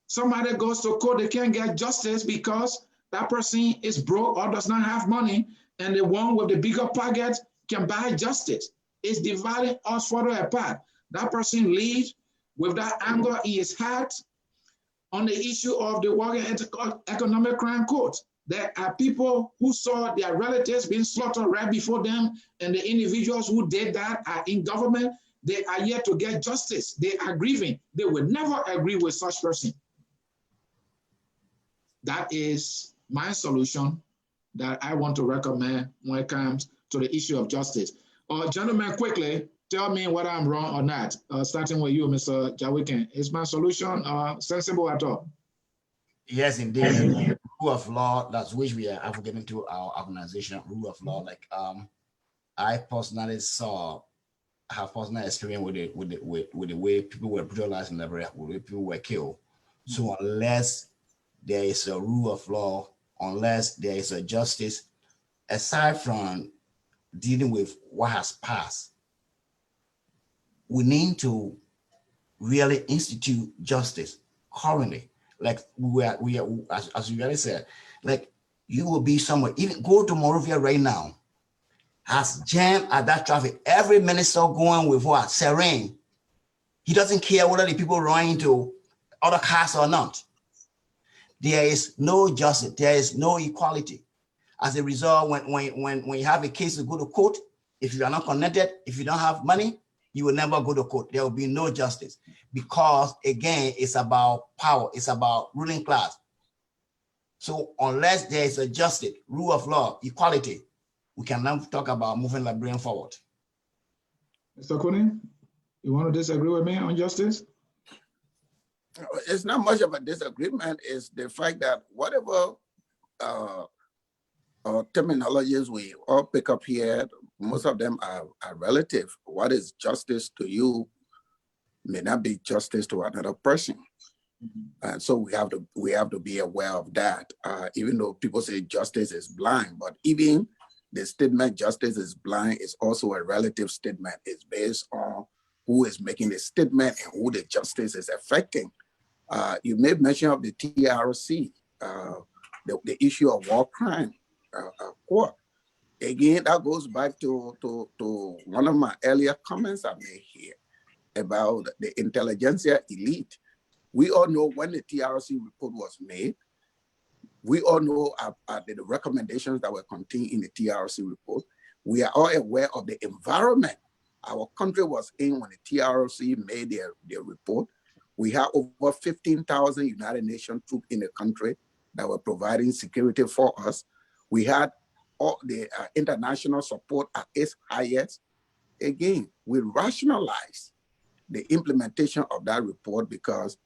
Somebody goes to court, they can't get justice because that person is broke or does not have money, and the one with the bigger pocket can buy justice. It's dividing us further apart. That person leaves with that anger in his heart on the issue of the World Economic Crime Court. There are people who saw their relatives being slaughtered right before them, and the individuals who did that are in government. They are yet to get justice. They are grieving. They will never agree with such person. That is my solution that I want to recommend when it comes to the issue of justice. Gentlemen, quickly, tell me whether I'm wrong or not. Starting with you, Mr. Jawikin. Is my solution sensible at all? Yes, indeed. Rule of law, that's which we are advocating to our organization, rule of law. Like I personally have personal experience with the way people were brutalized in Liberia, with the way people were killed. So unless there is a rule of law, unless there is a justice, aside from dealing with what has passed, we need to really institute justice currently. Like we are as you already said, like you will be somewhere, even go to Monrovia right now, has jammed at that traffic. Every minister going with what? Serene. He doesn't care whether the people run into other cars or not. There is no justice. There is no equality. As a result, when you have a case to go to court, if you are not connected, if you don't have money, you will never go to court. There will be no justice because, again, it's about power. It's about ruling class. So unless there is a justice, rule of law, equality, we can now talk about moving Liberian forward. Mr. Kunin, you want to disagree with me on justice? It's not much of a disagreement. It's the fact that whatever terminologies we all pick up here, most of them are relative. What is justice to you may not be justice to another person. And so we have to be aware of that. Even though people say justice is blind, but even the statement justice is blind is also a relative statement. It's based on who is making the statement and who the justice is affecting. You made mention of the TRC, the issue of war crime court. Again, that goes back to one of my earlier comments I made here about the intelligentsia elite. We all know when the TRC report was made, we all know the recommendations that were contained in the TRC report. We are all aware of the environment our country was in when the TRC made their report. We have over 15,000 United Nations troops in the country that were providing security for us. We had all the international support at its highest. Again, we rationalized the implementation of that report because,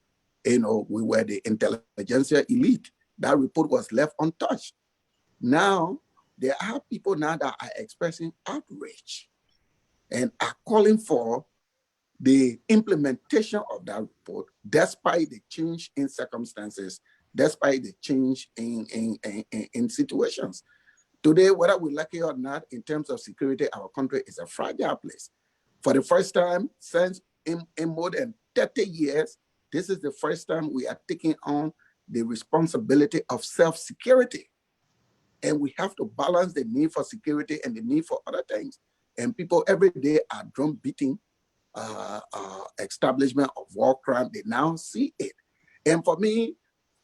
we were the intelligentsia elite. That report was left untouched. Now, there are people now that are expressing outrage and are calling for the implementation of that report, despite the change in circumstances, despite the change in situations. Today, whether we like it or not, in terms of security, our country is a fragile place. For the first time since in more than 30 years, this is the first time we are taking on the responsibility of self-security. And we have to balance the need for security and the need for other things. And people every day are drum beating establishment of war crime. They now see it. And for me,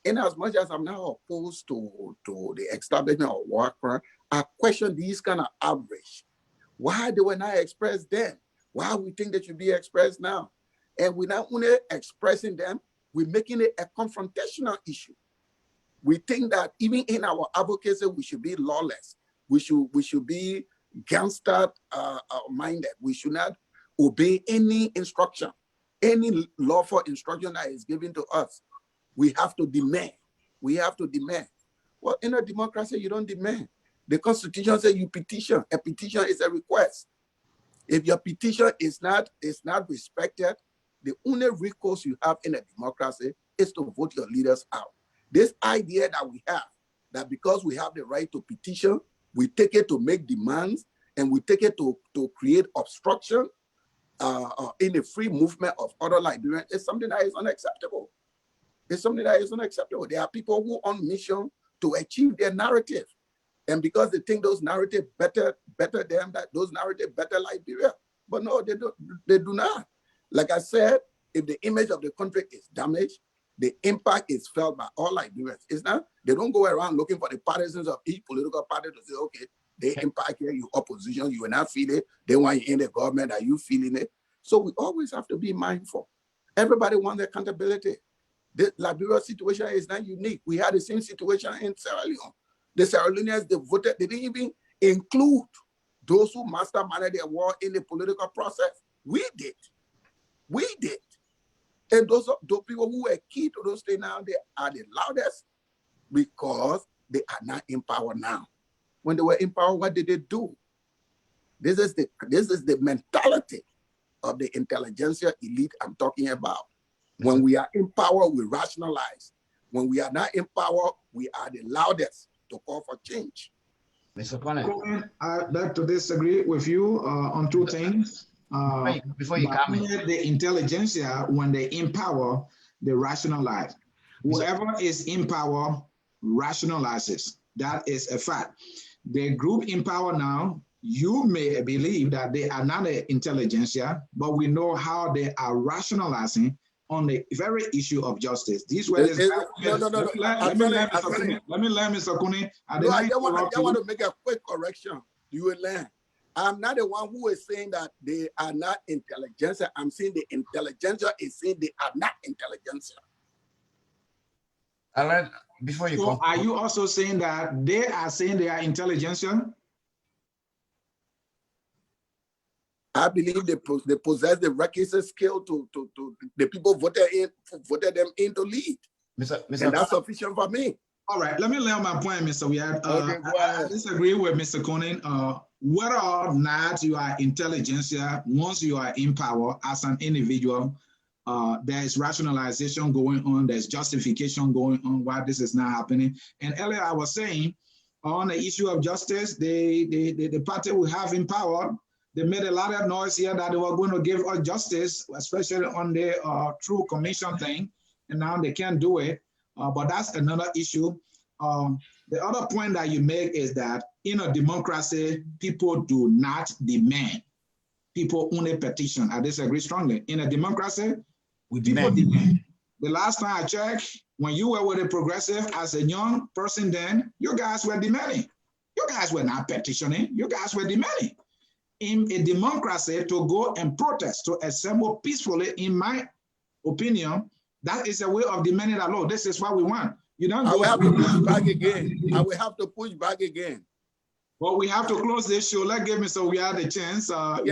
in as much as I'm now opposed to the establishment of war crime, I question these kind of outrage. Why they were not expressed then? Why we think they should be expressed now? And we're not only expressing them, we're making it a confrontational issue. We think that even in our advocacy, we should be lawless. We should be gangster minded. We should not obey any instruction, any lawful instruction that is given to us. We have to demand. We have to demand. Well, in a democracy, you don't demand. The Constitution says you petition. A petition is a request. If your petition is not respected, the only recourse you have in a democracy is to vote your leaders out. This idea that we have, that because we have the right to petition, we take it to make demands, and we take it to create obstruction in the free movement of other Liberians, is something that is unacceptable. It's something that is unacceptable. There are people who are on mission to achieve their narrative. And because they think those narratives better them, that those narratives better Liberia. But no, they do not. Like I said, if the image of the country is damaged, the impact is felt by all Liberians. It's not, they don't go around looking for the partisans of each political party to say, okay, they impact here, you opposition, you will not feel it. They want you in the government, are you feeling it? So we always have to be mindful. Everybody wants accountability. The Liberia situation is not unique. We had the same situation in Sierra Leone. The Sierra Leoneans, they voted, they didn't even include those who masterminded their war in the political process. We did. We did. And those people who were key to those things now, they are the loudest because they are not in power now. When they were in power, what did they do? This is the mentality of the intelligentsia elite I'm talking about. When we are in power, we rationalize. When we are not in power, we are the loudest to call for change. Mr. Conan, I'd like to disagree with you on two things. Before you comment, the intelligentsia, when they in power, they rationalize. Whoever is in power rationalizes. That is a fact. The group in power now, you may believe that they are not an intelligentsia, but we know how they are rationalizing on the very issue of justice. These were Let me learn, Mr. Kuni. I want to make a quick correction. You will learn. I'm not the one who is saying that they are not intelligentsia. I'm saying the intelligentsia is saying they are not intelligentsia. Before you so come, are you also saying that they are saying they are intelligentsia? I believe they possess the requisite skill to the people voted them in to lead. And that's sufficient for me. All right, let me lay on my point, Mr. Wiad. I disagree with Mr. Conan. Whether or not you are intelligentsia, once you are in power as an individual, there is rationalization going on, there's justification going on why this is not happening. And earlier I was saying, on the issue of justice, the party we have in power, they made a lot of noise here that they were going to give us justice, especially on the True Commission thing, and now they can't do it. But that's another issue. The other point that you make is that in a democracy, people do not demand. People only petition. I disagree strongly. In a democracy, people demand. The last time I checked, when you were with a progressive as a young person then, you guys were demanding. You guys were not petitioning. You guys were demanding. In a democracy, to go and protest, to assemble peacefully, in my opinion, that is a way of demanding that law. This is what we want. You don't I will have to push back again. I will have to push back again. Well, we have to close this show. Let's give Mr. Wiad a chance. Let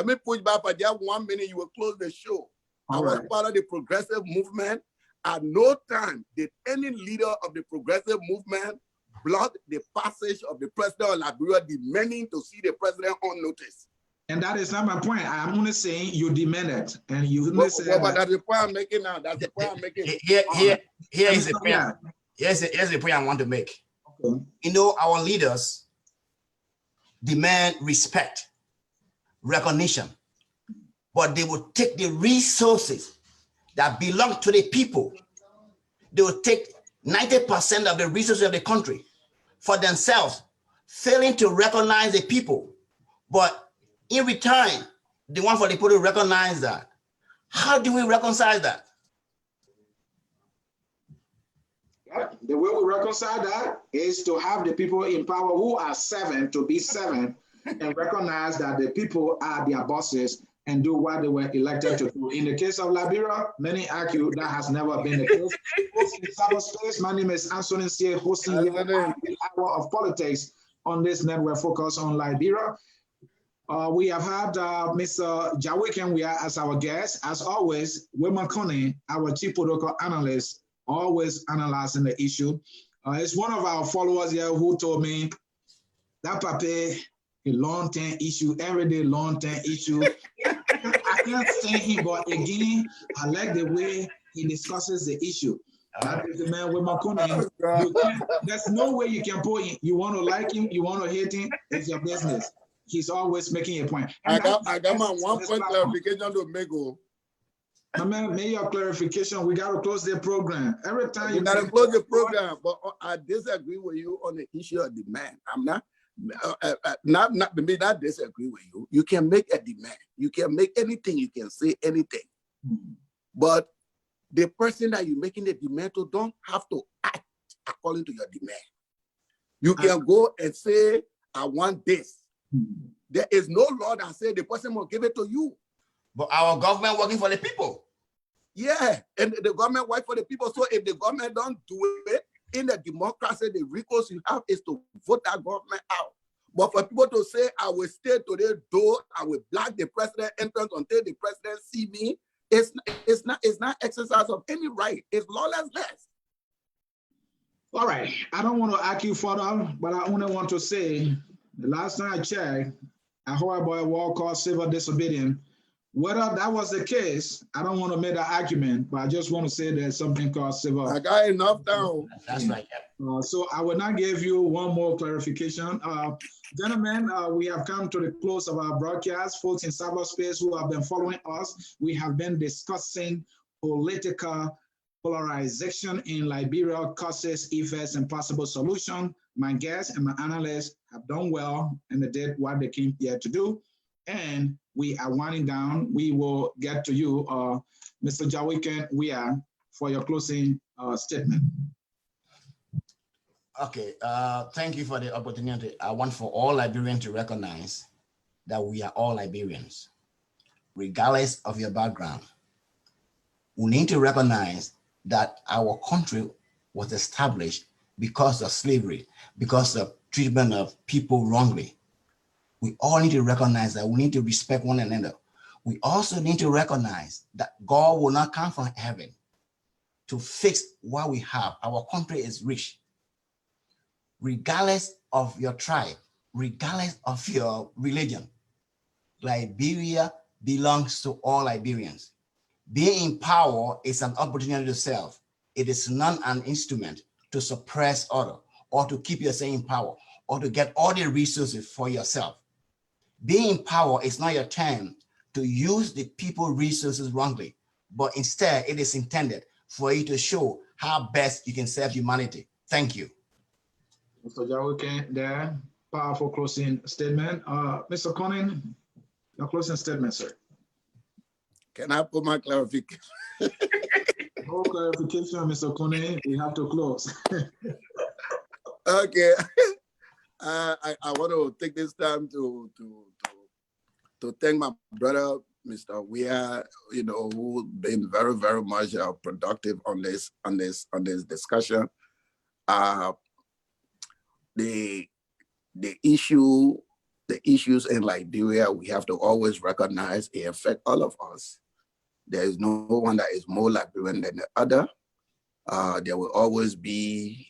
me push back for just 1 minute. You will close the show. I was part of the progressive movement. At no time did any leader of the progressive movement block the passage of the president of Liberia demanding to see the president on notice. And that is not my point. I'm only saying you demand it. And you but that's the point I'm making now. That's the point I'm making. Here is the point. Here's the point I want to make. Okay. You know, our leaders demand respect, recognition, but they will take the resources that belong to the people. They will take 90% of the resources of the country for themselves, failing to recognize the people. But in return, they want for the people to recognize that. How do we reconcile that? Yeah, the way we reconcile that is to have the people in power who are servant to be servant and recognize that the people are their bosses and do what they were elected to do. In the case of Liberia, many argue that has never been the case. In cyberspace, my name is Anthony C. hosting here the Hour of Politics on this network focus on Liberia. We have had Mr. Jawiken we are as our guest. As always, Wilma Coney, our chief political analyst, always analyzing the issue. It's one of our followers here who told me that Pape, a long-term issue, everyday long-term issue. I can't stand him, but again, I like the way he discusses the issue. That is the man with Makuni. There's no way you can put him. You want to like him, you want to hate him, it's your business. He's always making a point. And I got my 1 point clarification to make. My man, may your clarification. We got to close the program. Every time you got to close the program, but I disagree with you on the issue of demand. I'm not disagree with you. You can make a demand. You can make anything. You can say anything. But the person that you're making the demand to don't have to act according to your demand. You can go and say, I want this. There is no law that says the person will give it to you. But our government working for the people. Yeah, and the government work for the people. So if the government don't do it, in the democracy, the recourse you have is to vote that government out. But for people to say, I will stay to their door, I will block the president entrance until the president see me, it's not exercise of any right. It's lawlessness. All right. I don't want to argue further, but I only want to say the last time I checked, I heard about a war called civil disobedience. Whether that was the case, I don't want to make that argument, but I just want to say there's something called civil. I got enough down. That's right. So I will not give you one more clarification. Gentlemen, we have come to the close of our broadcast. Folks in cyberspace who have been following us, we have been discussing political polarization in Liberia, causes, effects, and possible solution. My guests and my analysts have done well and they did what they came here to do. And we are winding down. We will get to you, Mr. Jawiken, for your closing statement. Okay, thank you for the opportunity. I want for all Liberians to recognize that we are all Liberians, regardless of your background. We need to recognize that our country was established because of slavery, because of treatment of people wrongly. We all need to recognize that we need to respect one another. We also need to recognize that God will not come from heaven to fix what we have. Our country is rich. Regardless of your tribe, regardless of your religion, Liberia belongs to all Liberians. Being in power is an opportunity to serve. It is not an instrument to suppress others or to keep yourself in power or to get all the resources for yourself. Being in power is not your turn to use the people's resources wrongly, but instead it is intended for you to show how best you can serve humanity. Thank you. Mr. Jawiken, there, powerful closing statement. Mr. Conin, your closing statement, sir. Can I put my clarification? No clarification, Mr. Conin. We have to close. Okay. I want to take this time to thank my brother, Mr. Weir, who been very, very much productive on this discussion. The issues in Liberia, we have to always recognize it affect all of us. There is no one that is more Liberian than the other. There will always be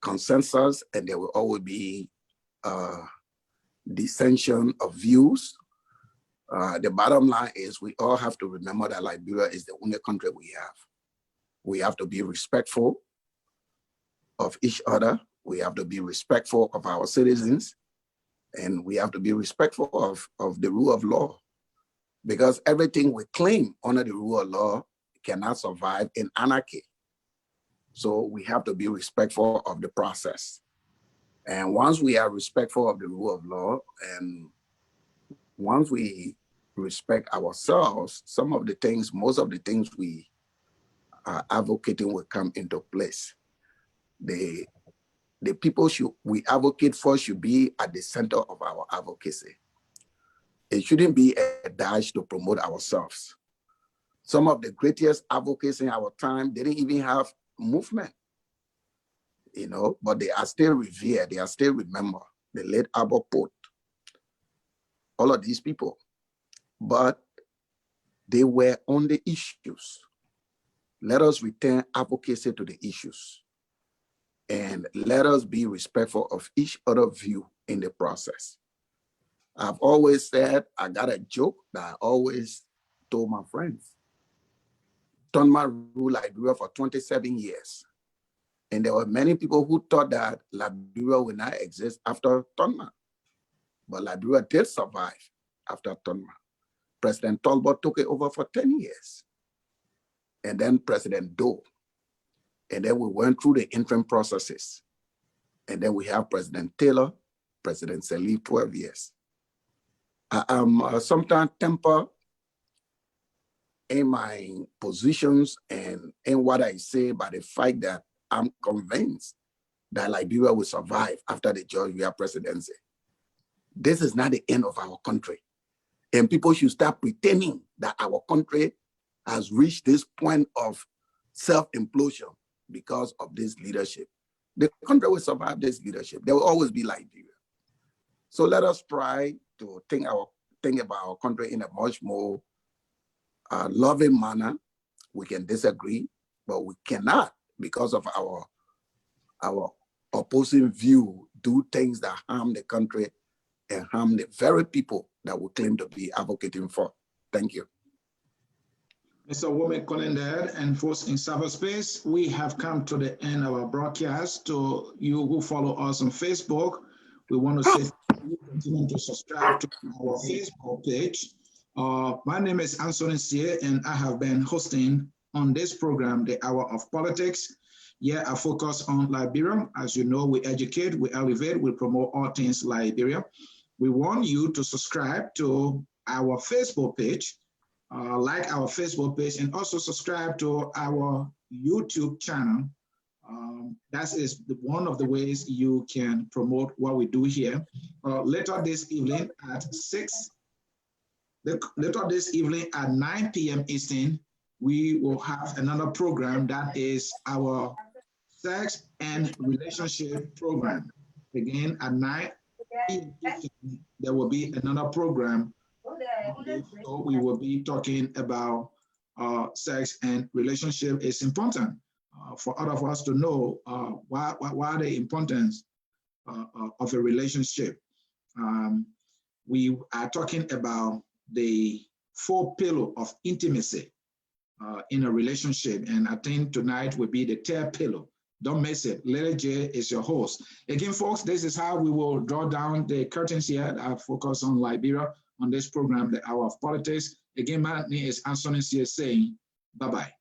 consensus, and there will always be dissension of views. The bottom line is we all have to remember that Liberia is the only country we have. We have to be respectful. of each other. We have to be respectful of our citizens, and we have to be respectful of the rule of law, because everything we claim under the rule of law cannot survive in anarchy. So we have to be respectful of the process. And once we are respectful of the rule of law, and once we respect ourselves, most of the things we are advocating will come into place. The people we advocate for should be at the center of our advocacy. It shouldn't be a dash to promote ourselves. Some of the greatest advocates in our time didn't even have movement, but they are still revered, they are still remembered. The late Albert Poet, all of these people, but they were on the issues. Let us return advocacy to the issues, and let us be respectful of each other's view in the process. I've always said, I got a joke that I always told my friends. Tonma ruled Liberia for 27 years. And there were many people who thought that Liberia will not exist after Tonma. But Liberia did survive after Tonma. President Talbot took it over for 10 years. And then President Doe. And then we went through the interim processes. And then we have President Taylor, President Sirleaf, 12 years. I am sometimes tempered in my positions and in what I say by the fact that I'm convinced that Liberia will survive after the George Weah presidency. This is not the end of our country. And people should start pretending that our country has reached this point of self-implosion because of this leadership. The country will survive this leadership. There will always be Liberia. So let us try to think about our country in a much more loving manner. We can disagree, but we cannot, because of our opposing view, do things that harm the country and harm the very people that we claim to be advocating for. Thank you. Mr. Womack Colendad and folks in cyberspace, we have come to the end of our broadcast. To you who follow us on Facebook, we want to say you continue to subscribe to our Facebook page. My name is Anthony Sie, and I have been hosting on this program, The Hour of Politics. Here I focus on Liberia. As you know, we educate, we elevate, we promote all things Liberia. We want you to subscribe to our Facebook page, like our Facebook page, and also subscribe to our YouTube channel. That is one of the ways you can promote what we do here. Later this evening at 9 p.m. Eastern, we will have another program that is our sex and relationship program. Again, at 9 p.m. Eastern, there will be another program. So we will be talking about sex and relationship. It's important for all of us to know why the importance of a relationship. We are talking about the 4 pillars of intimacy in a relationship, and I think tonight will be the 3rd pillar. Don't miss it. Lily J is your host. Again, folks, this is how we will draw down the curtains here. I focus on Liberia on this program, The Hour of Politics. Again, my name is Anthony Sie saying bye-bye.